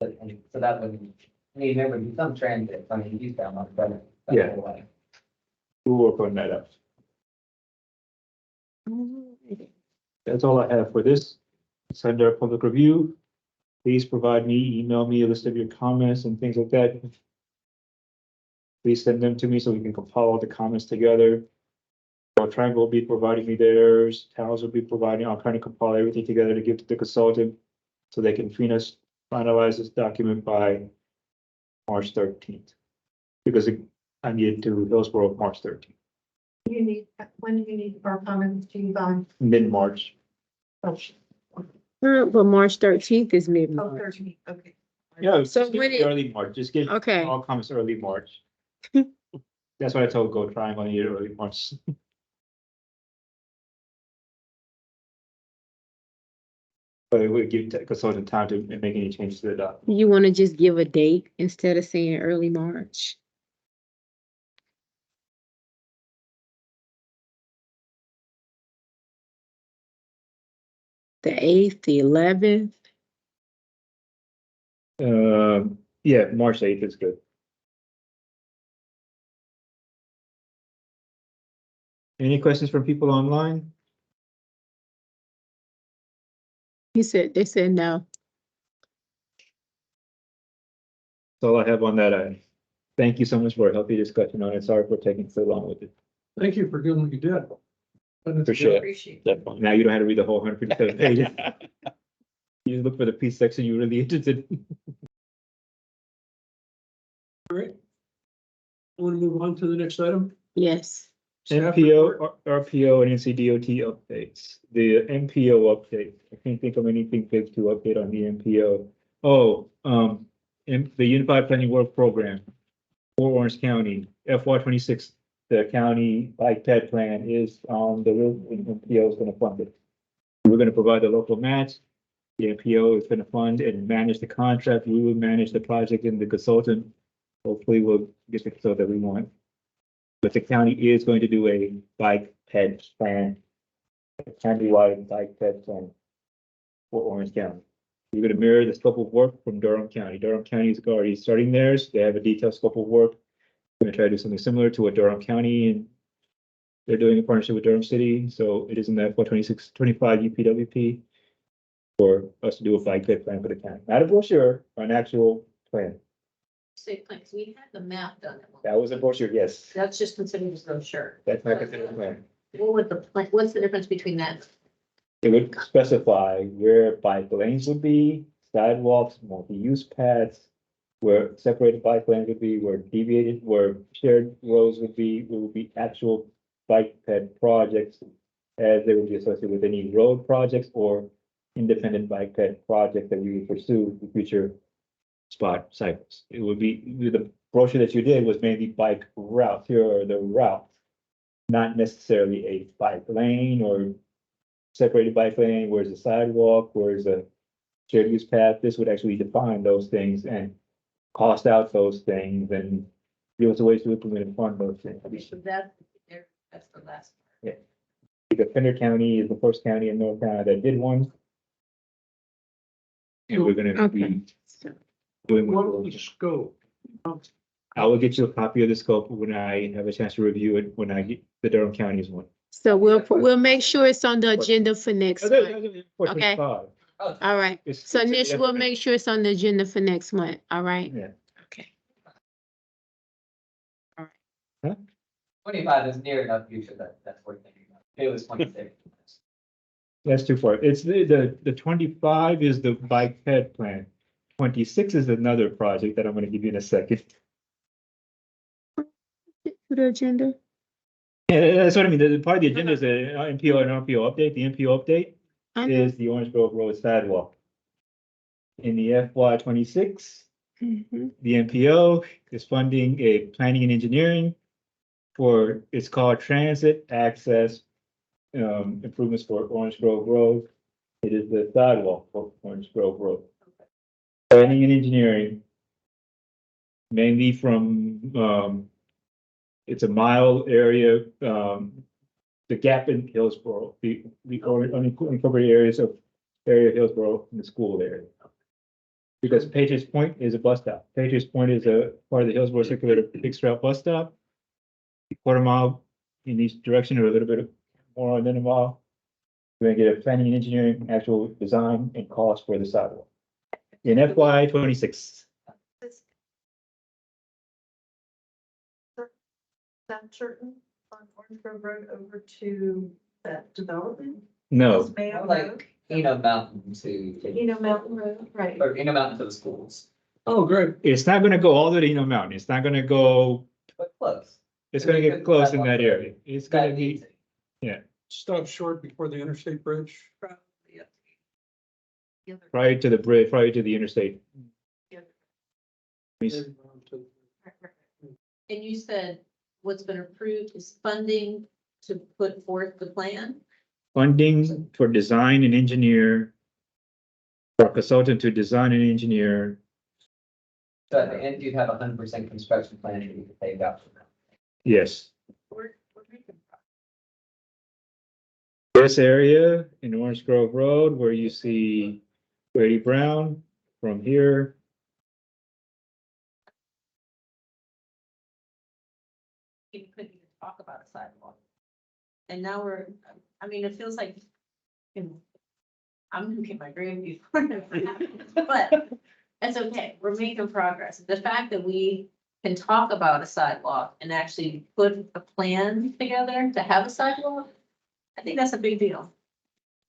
And so that would I mean, there would be some transit, I mean, use that much better. Yeah. We'll work on that out. That's all I have for this. It's under public review. Please provide me, email me a list of your comments and things like that. Please send them to me so we can compile all the comments together. Our Triangle will be providing me theirs, towns will be providing, I'll kind of compile everything together to give to the consultant. So they can finalize this document by March 13th. Because I need it to Hillsborough March 13th, You need, when do you need our comments to you by? mid-March. But March 13th is Oh, mid-March. 13, okay. Yeah, So just give when it it- early March, just get Okay. all comments early March. That's what I told Go Triangle, I need it early March. But it would give the consultant time to make any changes to the document. You want to just give a date instead of saying early March? The 8th, the 11th? Yeah, March 8th is good. Any questions from people online? They said no. That's all I have on that item. Thank you so much for a healthy discussion on it. Sorry for taking so long with it. Thank you for doing what you did. For sure. Appreciate it. Definitely. Now you don't have to read the whole 157 pages. You just look for the piece section you're really interested in. Want to move on to the next item? Yes. Staff MPO, report. RPO, and NCDOT updates. The MPO update. I can't think of anything big to update on the MPO. Oh, in the Unified Planning Work Program for Orange County, FY 26, the county bike ped plan is on the road, and MPO is gonna fund it. We're gonna provide the local match. The MPO is gonna fund and manage the contract. We will manage the project and the consultant. Hopefully we'll get the consultant we want. But the county is going to do a bike ped plan, a countywide bike ped plan for Orange County. We're gonna mirror the scope of work from Durham County. Durham County is already starting theirs. They have a detailed scope of work. We're gonna try to do something similar to what Durham County and they're doing a partnership with Durham City, so it is in the FY 26-25 UPWP for us to do a bike ped plan for the county. Not a brochure, an actual plan. Say, because we had the map done. That was a brochure, yes. That's just considered as brochure. That's not considered a plan. What would the plan, what's the difference between that? It would specify where bike lanes would be, sidewalks, multi-use paths, where separated bike lanes would be, where shared roads would be, there would be actual bike ped projects as they would be associated with any road projects or independent bike ped project that we would pursue in future spot cycles. It would be, the brochure that you did was mainly bike route, here are the routes, not necessarily a bike lane or separated bike lane, where's the sidewalk, where's the shared use path. This would actually define those things and cost out those things and give us a way to implement and fund those things. So that, there, that's the last. The Fender County is the first county in North Carolina that did one. And we're gonna Okay. be doing What was one. the scope? I will get you a copy of the scope when I have a chance to review it, when I get the Durham County's one. So we'll make sure it's on the agenda for next month. Okay. Okay. All right. So Nish, we'll make sure it's on the agenda for next month. All right? Yeah. Okay. 25 is near enough future that's worth thinking about. It was 26. That's too far. It's the 25 is the bike ped plan. 26 is another project that I'm gonna give you in a second. To the agenda. Yeah, that's what I mean. The part of the agenda is the MPO and RPO update. The MPO update I know. is the Orange Grove Road sidewalk. In the FY 26, Mhm. the MPO is funding a planning and engineering for, it's called Transit Access improvements for Orange Grove Road. It is the sidewalk for Orange Grove Road. Planning and engineering, mainly from, it's a mile area, the gap in Hillsborough, the unincorporated areas of area of Hillsborough in the school area. Because Patriots Point is a bus stop. Patriots Point is a part of the Hillsborough Circular fixed route bus stop. Quarter mile in each direction, or a little bit more than a mile. We're gonna get a planning and engineering, actual design and cost for the sidewalk. In FY 26. That certain on Orange Grove Road over to that development? No, That's Mayo Road, Like, Mountain to, Mountain Road, right? or Mountain to the schools, Oh, great. it's not gonna go all the way to Eno Mountain. It's not gonna go, but close. it's gonna get close in that area. It's gonna be, Stop short before the interstate bridge. prior to the bridge, prior to the interstate. And you said what's been approved is funding to put forth the plan? Funding for design and engineer. For a consultant to design and engineer, So at the end, you'd have 100% construction plan that you could take out from that. yes. We're making This area in Orange Grove Road where you see Grady Brown from here. We couldn't even talk about a sidewalk. And now it feels like, I'm gonna get my grave before it happens, but that's okay, we're making progress. The fact that we can talk about a sidewalk and actually put a plan together to have a sidewalk, I think that's a big deal.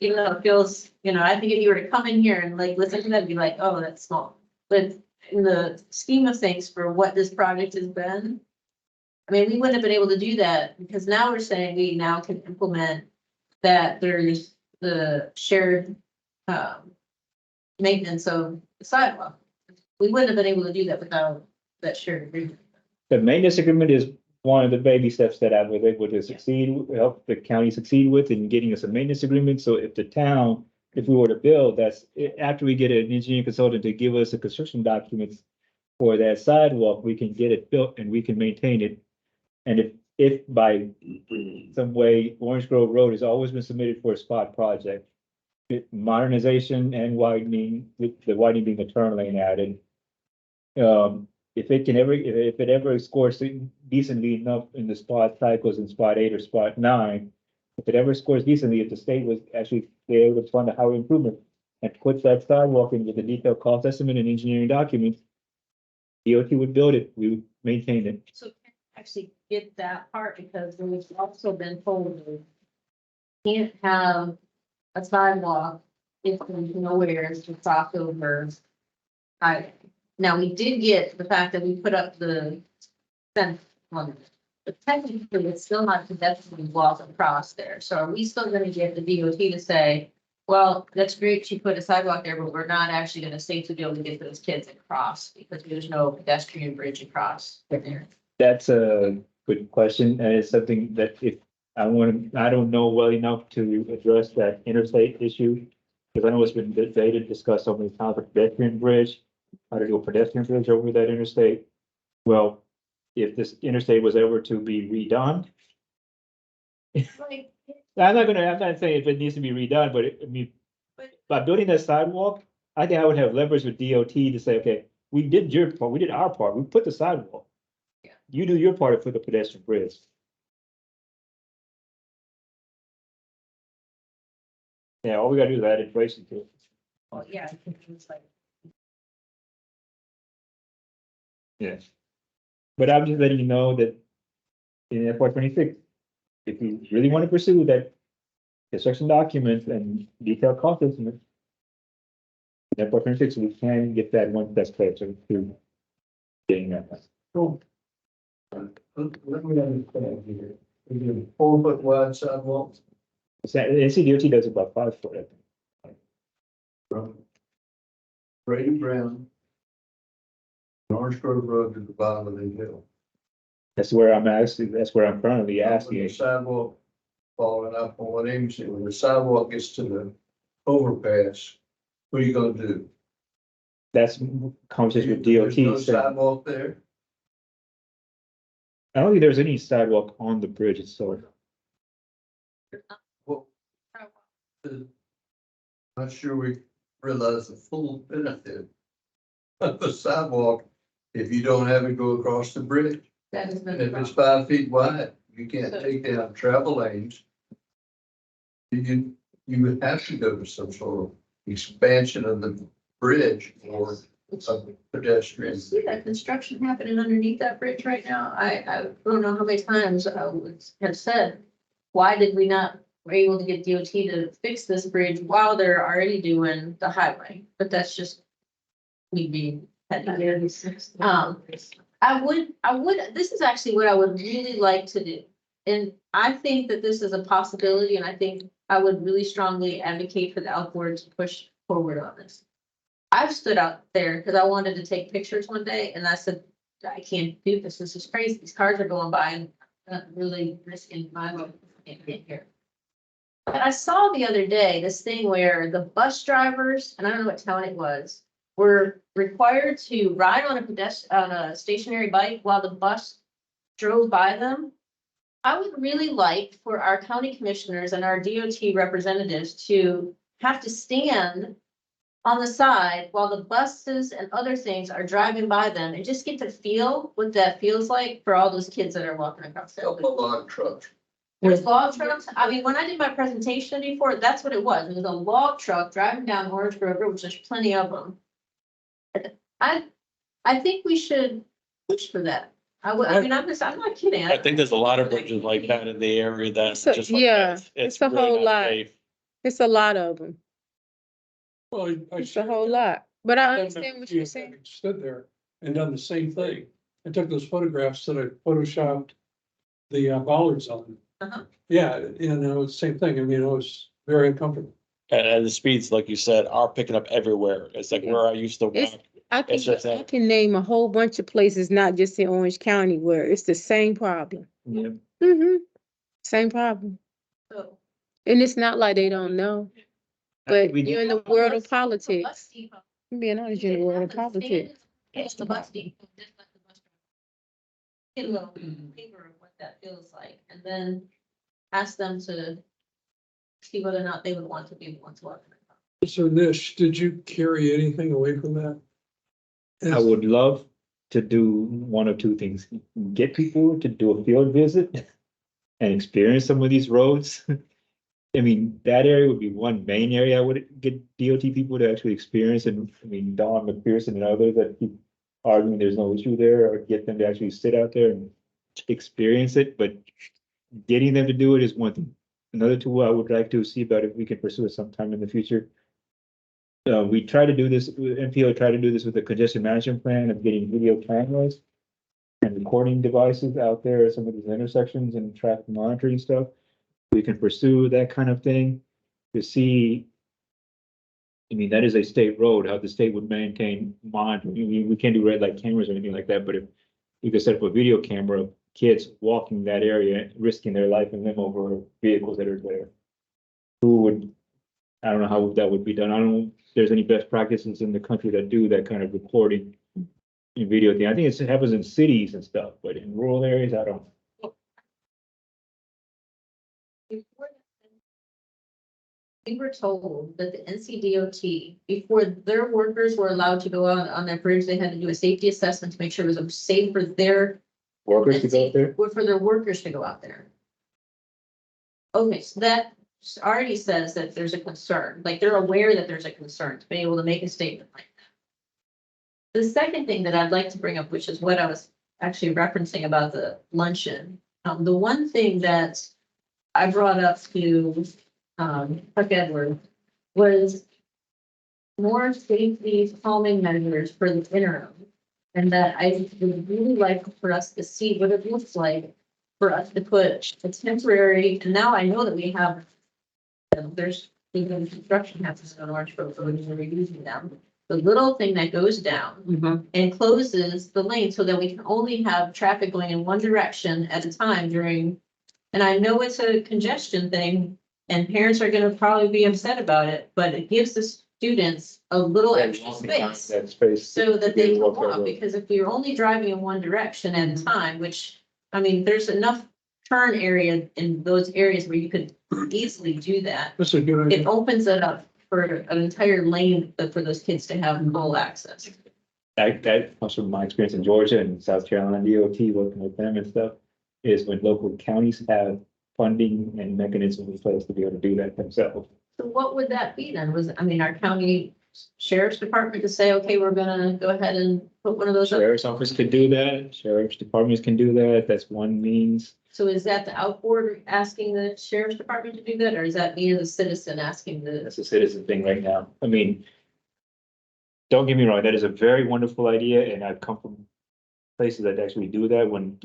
Even though it feels, I think if you were to come in here and like listen to that, be like, oh, that's small. But in the scheme of things for what this project has been, we wouldn't have been able to do that because now we're saying we now can implement that there's the shared maintenance of the sidewalk. We wouldn't have been able to do that without that shared agreement. The maintenance agreement is one of the baby steps that I was able to succeed, help the county succeed with in getting us a maintenance agreement. So if the town, if we were to build, that's after we get an engineering consultant to give us the construction documents for that sidewalk, we can get it built and we can maintain it. And if by some way Orange Grove Road has always been submitted for a spot project, modernization and widening, with the widening being a turn lane added. If it ever scores decently enough in the spot cycles in spot 8 or spot 9, if it ever scores decently, if the state was actually able to fund a highway improvement and put that sidewalk in with the detailed cost estimate and engineering documents, DOT would build it, we would maintain it. So actually get that part because we've also been told we can't have a sidewalk if there's nowhere to cross over. Now, we did get the fact that we put up the fence on it, but technically it's still not pedestrian walk across there. So are we still gonna get the DOT to say, well, that's great, you put a sidewalk there, but we're not actually gonna safely be able to get those kids across because there's no pedestrian bridge across there? That's a good question, and it's something that I don't know well enough to address that interstate issue. Because I know it's been debated, discussed so many times, a pedestrian bridge, how to do a pedestrian bridge over that interstate. Well, if this interstate was ever to be redone, I'm not saying if it needs to be redone, but by building that sidewalk, I think I would have leverage with DOT to say, okay, we did your part, we did our part, we put the sidewalk. Yeah. You do your part to put the pedestrian bridge. Yeah, all we gotta do is add inflation to it. Well, yeah, I think it's like. Yes. But I'm just letting you know that in FY 26, if you really want to pursue that construction documents and detailed cost estimates, in FY 26, we can get that one that's closer to getting that. Cool. Let me understand here. We do 4-foot wide sidewalks NCDOT does about 5 foot, I think. from Brady Brown, Orange Grove Road to the bottom of the hill. That's where I'm currently When asking. the sidewalk, following up on what Amy said, when the sidewalk gets to the overpass, what are you gonna do? That's conversation with There's no DOT. saying- sidewalk there? I don't think there's any sidewalk on the bridge itself. Well, not sure we realize the full benefit the sidewalk if you don't have it go across the bridge. That has been. And the if it's problem. 5 feet wide, you can't take down travel lanes. You would have to go to some sort of expansion of the bridge or some pedestrian. You see that construction happening underneath that bridge right now? I don't know how many times I would have said, why did we not, were able to get DOT to fix this bridge while they're already doing the highway? But that's just me being petty. I would, this is actually what I would really like to do. And I think that this is a possibility, and I think I would really strongly advocate for the outboard to push forward on this. I've stood out there because I wanted to take pictures one day, and I said, I can't do this. This is crazy. These cars are going by and I'm not really risking my life to get here. But I saw the other day this thing where the bus drivers, and I don't know what town it was, were required to ride on a stationary bike while the bus drove by them. I would really like for our county commissioners and our DOT representatives to have to stand on the side while the buses and other things are driving by them and just get to feel what that feels like for all those kids that are walking across that. Couple of log trucks. There's log trucks. I mean, when I did my presentation before, that's what it was. It was a log truck driving down Orange Grove Road, which there's plenty of them. I think we should push for that. I mean, I'm not kidding. I think there's a lot of bridges like that in the area that's So, just like yeah, that. it's a really whole not lot. safe. It's a lot of them. Well, I It's a whole lot. But I understand what you're Yeah, saying. Stood there and done the same thing. I took those photographs that I photoshopped the bollards on. Uh-huh. Yeah, and it was the same thing. I mean, it was very uncomfortable. And the speeds, like you said, are picking up everywhere. It's like where I used to It's- walk. I It's just I that- can name a whole bunch of places, not just in Orange County, where it's the same problem. Yeah. Same problem. So, And it's not like they don't know, but We you're in the world of politics. I'm being honest, you're in the world of politics. It's the bus depot. Just let the bus driver get a little flavor of what that feels like, and then ask them to see whether or not they would want to be the ones walking. So Nish, did you carry anything away from that? I would love to do one of two things, get people to do a field visit and experience some of these roads. I mean, that area would be one main area I would get DOT people to actually experience, and I mean, Don McPherson and others that keep arguing there's no issue there, or get them to actually sit out there and experience it, but getting them to do it is one thing. Another tool I would like to see about if we can pursue it sometime in the future. We try to do this, NPO tried to do this with the congestion management plan of getting video cameras and recording devices out there at some of these intersections and traffic monitoring stuff. We can pursue that kind of thing to see. I mean, that is a state road, how the state would maintain monitoring. We can't do red light cameras or anything like that, but if you could set up a video camera of kids walking that area, risking their life and limb over vehicles that are there. I don't know how that would be done. I don't know if there's any best practices in the country that do that kind of recording and video thing. I think it happens in cities and stuff, but in rural areas, I don't. We were told that the NCDOT, before their workers were allowed to go out on that bridge, they had to do a safety assessment to make sure it was safe for their Workers to go out there? for their workers to go out there. Okay, so that already says that there's a concern, like they're aware that there's a concern to be able to make a statement like that. The second thing that I'd like to bring up, which is what I was actually referencing about the luncheon, the one thing that I brought up to Chuck Edward was more safety calming measures for the interim. And that I would really like for us to see what it looks like for us to put a temporary, and now I know that we have, there's even construction happening on Orange Grove Road, and we're using them. The little thing that goes down and closes the lane so that we can only have traffic going in one direction at a time during, and I know it's a congestion thing and parents are gonna probably be upset about it, but it gives the students a little extra space. That space. So that they can walk that walk, road. because if you're only driving in one direction at a time, which, I mean, there's enough turn area in those areas where you could easily do that. That's a good It idea. opens it up for an entire lane for those kids to have full access. that comes from my experience in Georgia and South Carolina DOT, working with them and stuff, is when local counties have funding and mechanisms in place to be able to do that themselves. So what would that be then? Our county sheriff's department to say, okay, we're gonna go ahead and put one of those up? Sheriff's office could do that, sheriff's departments can do that, that's one means. So is that the outboard asking the sheriff's department to do that, or is that me as a citizen asking the? That's a citizen thing right now. I mean, don't get me wrong, that is a very wonderful idea, and I've come from places that actually do that when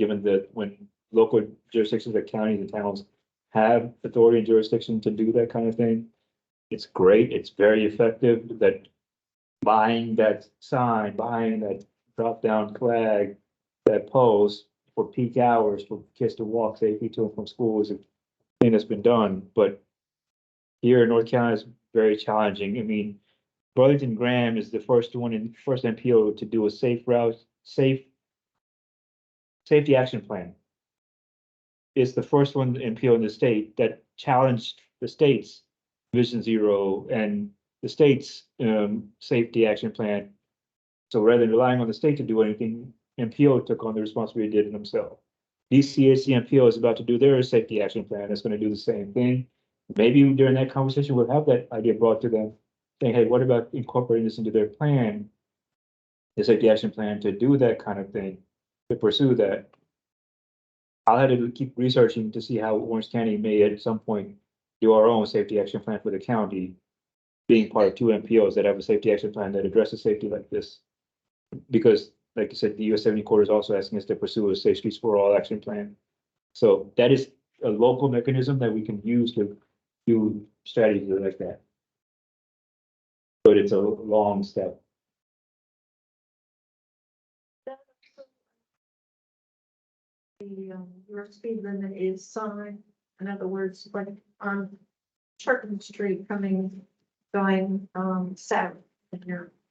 local jurisdictions, like counties and towns have authority and jurisdiction to do that kind of thing. It's great, it's very effective, that buying that sign, buying that drop-down flag, that post for peak hours for kids to walk safely to and from school is a thing that's been done, but here in North Carolina is very challenging. I mean, Burlington Graham is the first MPO to do a safety action plan. It's the first one MPO in the state that challenged the state's Vision Zero and the state's safety action plan. So rather than relying on the state to do anything, MPO took on the responsibility, did it themselves. DCAC MPO is about to do their safety action plan. It's going to do the same thing. Maybe during that conversation, we'll have that idea brought to them, saying, hey, what about incorporating this into their plan? The safety action plan to do that kind of thing, to pursue that. I'll have to keep researching to see how Orange County may at some point do our own safety action plan for the county, being part of two MPOs that have a safety action plan that addresses safety like this. Because, like you said, the US 70 Corps is also asking us to pursue a Safe Streets for All action plan. So that is a local mechanism that we can use to do strategies like that. But it's a long step. Your speed limit is signed, in other words, like on Churton Street going, south.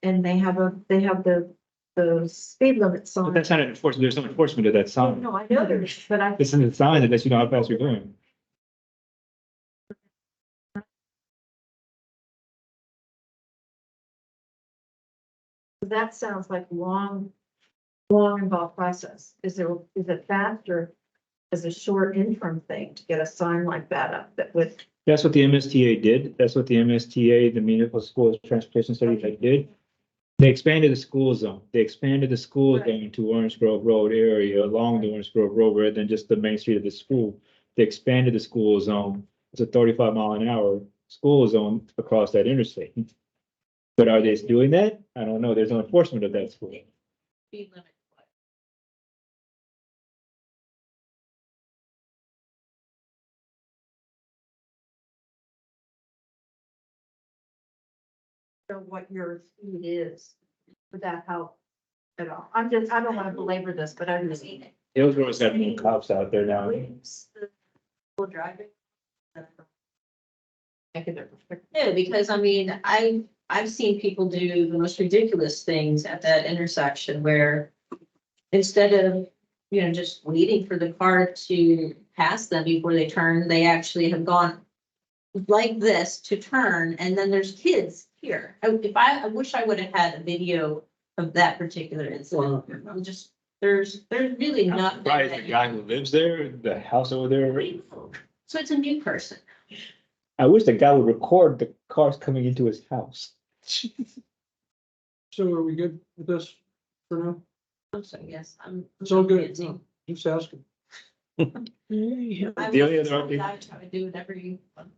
And they have the speed limit But sign. that's not enforcement, there's no enforcement of that sign. No, I know there's, but I, This is a sign that lets you know how fast you're going. that sounds like long involved process. Is it faster as a short interim thing to get a sign like that up that with? That's what the MSTA did. That's what the MSTA, the Municipal Schools Transportation Study, did. They expanded the school zone. They expanded the school zone to Orange Grove Road area along the Orange Grove Road rather than just the main street of the school. They expanded the school zone. It's a 35-mile-an-hour school zone across that interstate. But are they doing that? I don't know. There's no enforcement of that school. Speed limit. So what your speed is, would that help at all? I don't want to belabor this, but I'm just. Hillsboro's got more cops out there now. People driving. Yeah, because I've seen people do the most ridiculous things at that intersection where instead of, just waiting for the car to pass them before they turn, they actually have gone like this to turn, and then there's kids here. I wish I would have had a video of that particular incident. There's really not. Right, the guy who lives there, the house over there. So it's a new person. I wish the guy would record the cars coming into his house. So are we good with this for now? So yes, I'm. It's all good. Just asking. I The only was other told update- I try to do it every month.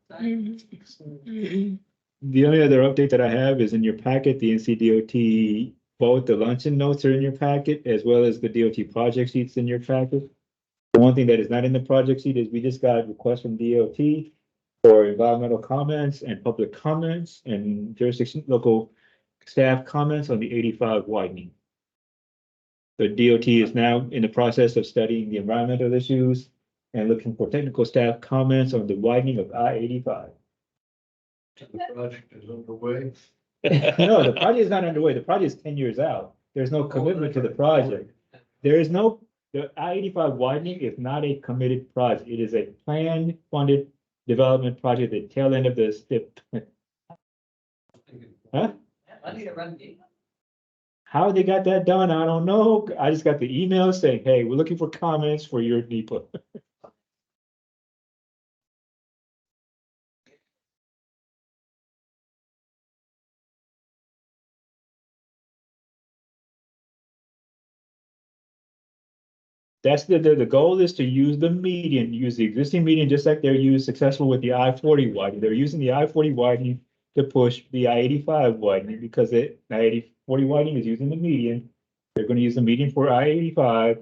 The only other update that I have is in your packet, the NCDOT, both the luncheon notes are in your packet as well as the DOT project sheets in your packet. The one thing that is not in the project sheet is we just got requests from DOT for environmental comments and public comments and jurisdiction, local staff comments on the 85 widening. The DOT is now in the process of studying the environmental issues and looking for technical staff comments on the widening of I-85. The project is underway. No, the project is not underway. The project is 10 years out. There's no commitment to the project. There is no, the I-85 widening is not a committed project. It is a planned, funded development project at the tail end of this. Huh? I need a run. How they got that done, I don't know. I just got the email saying, hey, we're looking for comments for your NEPA. That's the goal is to use the median, use the existing median, just like they're used successful with the I-40 widening. They're using the I-40 widening to push the I-85 widening because the I-40 widening is using the median. They're gonna use the median for I-85.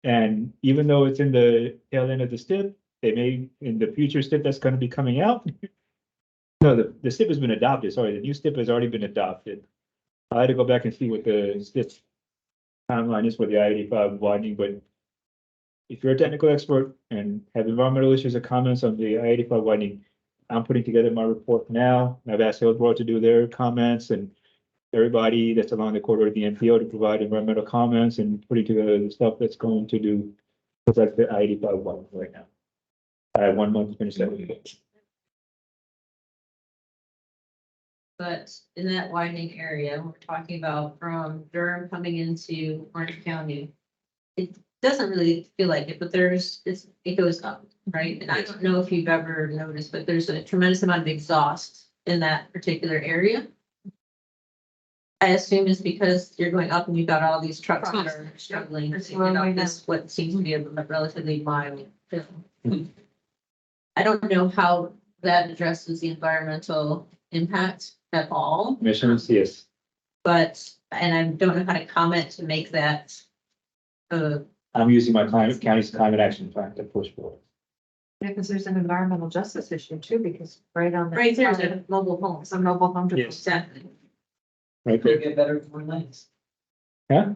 And even though it's in the tail end of the STIP, they may, in the future STIP that's gonna be coming out. No, the STIP has been adopted, sorry, the new STIP has already been adopted. I had to go back and see what the STIP timeline is for the I-85 widening, but if you're a technical expert and have environmental issues or comments on the I-85 widening, I'm putting together my report now. I've asked Hillsborough to do their comments and everybody that's along the corridor of the NPO to provide environmental comments and putting together the stuff that's going to do protect the I-85 widening right now. I have 1 month to finish that report. But in that widening area, we're talking about from Durham coming into Orange County. It doesn't really feel like it, but it goes up, right? And I don't know if you've ever noticed, but there's a tremendous amount of exhaust in that particular area. I assume it's because you're going up and you've got all these trucks that are struggling to get up this, what seems to be a relatively mild hill. I don't know how that addresses the environmental impact at all. Commissioners, yes. But, and I don't know how to comment to make that. I'm using my county's climate action plan to push forward. Yeah, because there's an environmental justice issue too, because right on. the- Right there's a mobile home. Some mobile home. Yes. Exactly. Right Could there. get better with more lanes. Huh?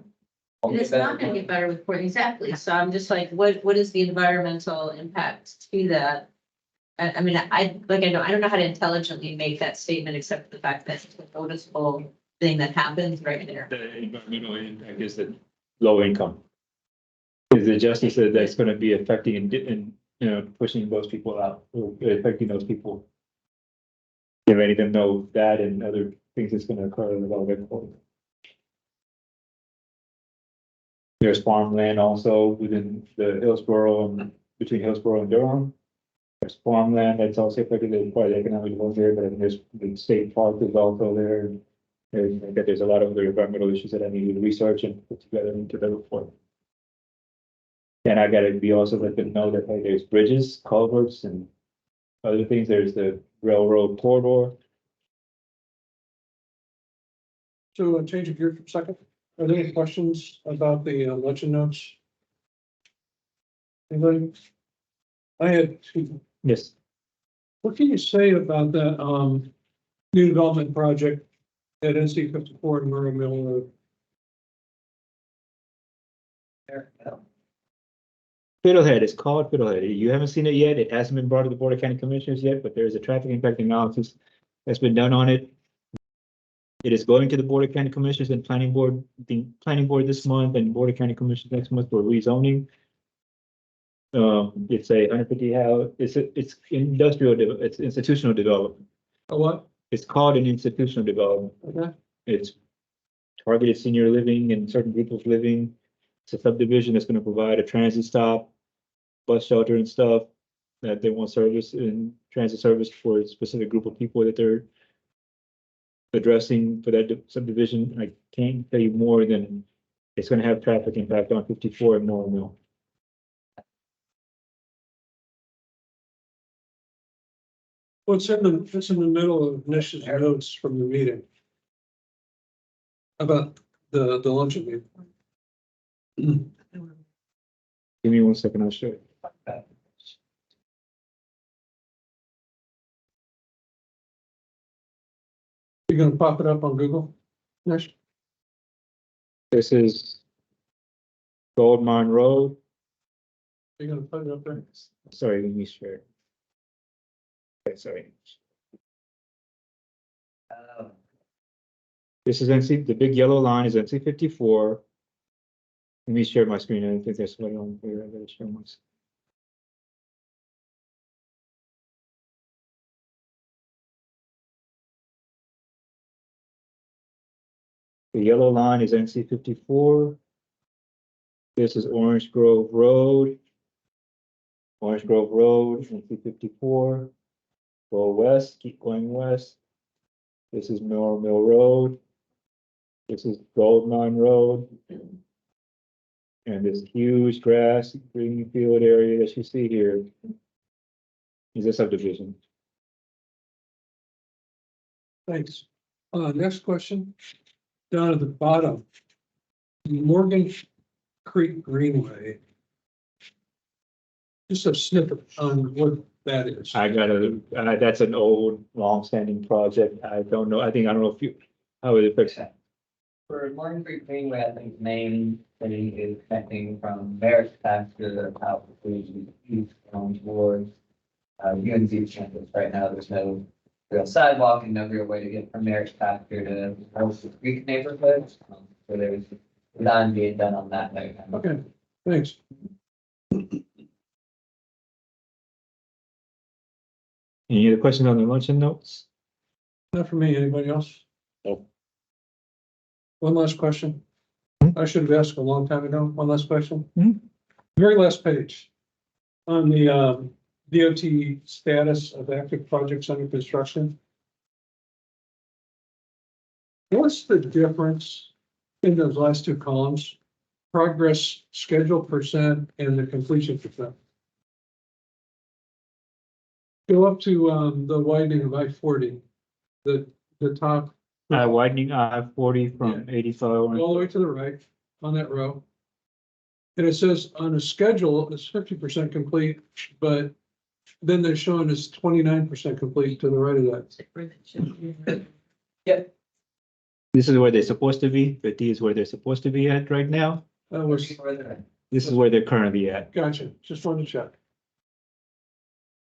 And it's not gonna get better with Port, exactly. So I'm just like, what is the environmental impact to that? I mean, I don't know how to intelligently make that statement, except for the fact that it's a noticeable thing that happens right there. The environmental impact is the low income. Is the justice that's gonna be affecting and, you know, pushing those people out, or affecting those people. You're letting them know that and other things that's gonna occur with all their code. There's farmland also within the Hillsborough and between Hillsborough and Durham. There's farmland that's also affected as part of the economic development there, but then there's the state park is also there. There's a lot of other environmental issues that I need to research and put together into the report. And I gotta be also let them know that, hey, there's bridges, culverts and other things. There's the railroad corridor. So change of gear for a second. Are there any questions about the luncheon notes? Anybody? I had two. Yes. What can you say about that new development project at NC 54 and Murray Mill Road? There, yeah. Fiddlehead, it's called Fiddlehead. You haven't seen it yet. It hasn't been brought to the Board of County Commissioners yet, but there's a traffic impact analysis that's been done on it. It is going to the Board of County Commissioners and Planning Board, the Planning Board this month and Board of County Commissioners next month for rezoning. It's a 150 house, it's industrial, it's institutional development. A what? It's called an institutional development. Okay. It's targeted senior living and certain people's living. It's a subdivision that's gonna provide a transit stop, bus shelter and stuff that they want service and transit service for a specific group of people that they're addressing for that subdivision. I can't tell you more than it's gonna have traffic impact on 54 and Norwell Mill. Well, it's in the middle of Nish's notes from the meeting. About the luncheon meeting. Give me 1 second, I'll show you. You're gonna pop it up on Google? Nish? This is Gold Mine Road. You're gonna put it up there? Sorry, let me share it. Okay, sorry. This is NC, the big yellow line is NC 54. Let me share my screen. I don't think there's somebody on here. I gotta share my. The yellow line is NC 54. This is Orange Grove Road. Orange Grove Road, NC 54. Go west, keep going west. This is Mill Road. This is Gold Mine Road. And this huge grass green field area that you see here is a subdivision. Thanks. Next question. Down at the bottom. Morgan Creek Greenway. Just a snippet on what that is. I gotta, that's an old, long-standing project. I don't know, I don't know if you, how it affects. For Morgan Creek Greenway, I think the main thing is connecting from Merritt Pasture out to east going towards UNZ campus. Right now, there's no real sidewalk and no real way to get from Merritt Pasture to most of the Creek neighborhoods. So there's design being done on that right now. Okay, thanks. Any other questions on the luncheon notes? Not for me, anybody else? Nope. One last question. I should have asked a long time ago. One last question. Mhm. Very last page. On the DOT status of active projects under construction. What's the difference in those last two columns? Progress schedule percent and the completion percent. Go up to the widening of I-40, the top. Widening I-40 from 85. All the way to the right on that row. And it says on a schedule, it's 50% complete, but then they're showing us 29% complete to the right of that. Yep. This is where they're supposed to be, but D is where they're supposed to be at right now. That was, This is where they're currently at. gotcha, just wanted to check.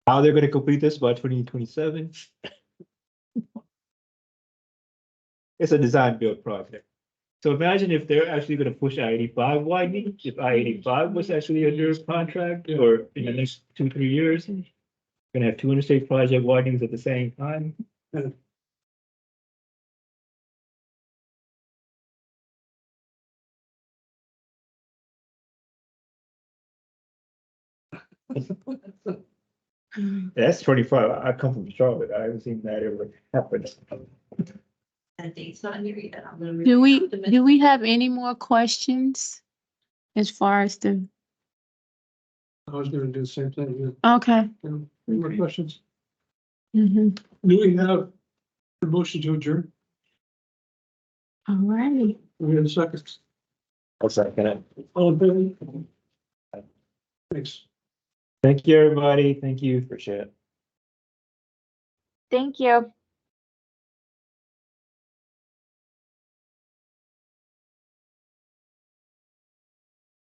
How they're gonna complete this by 2027? It's a design build project. So imagine if they're actually gonna push I-85 widening, if I-85 was actually under contract or in the next 2-3 years. Gonna have two interstate project widenings at the same time. That's 25. I come from Charlotte. I haven't seen that ever happen. That date's not here yet. I'm gonna Do remain we, optimistic. do we have any more questions? As far as the, I was gonna do the same thing. okay. Yeah. Any more questions? Mhm. Do we have a motion to adjourn? All right. We have a second. I'll second it. All in favor? Thanks. Thank you, everybody. Thank you. Appreciate it. Thank you.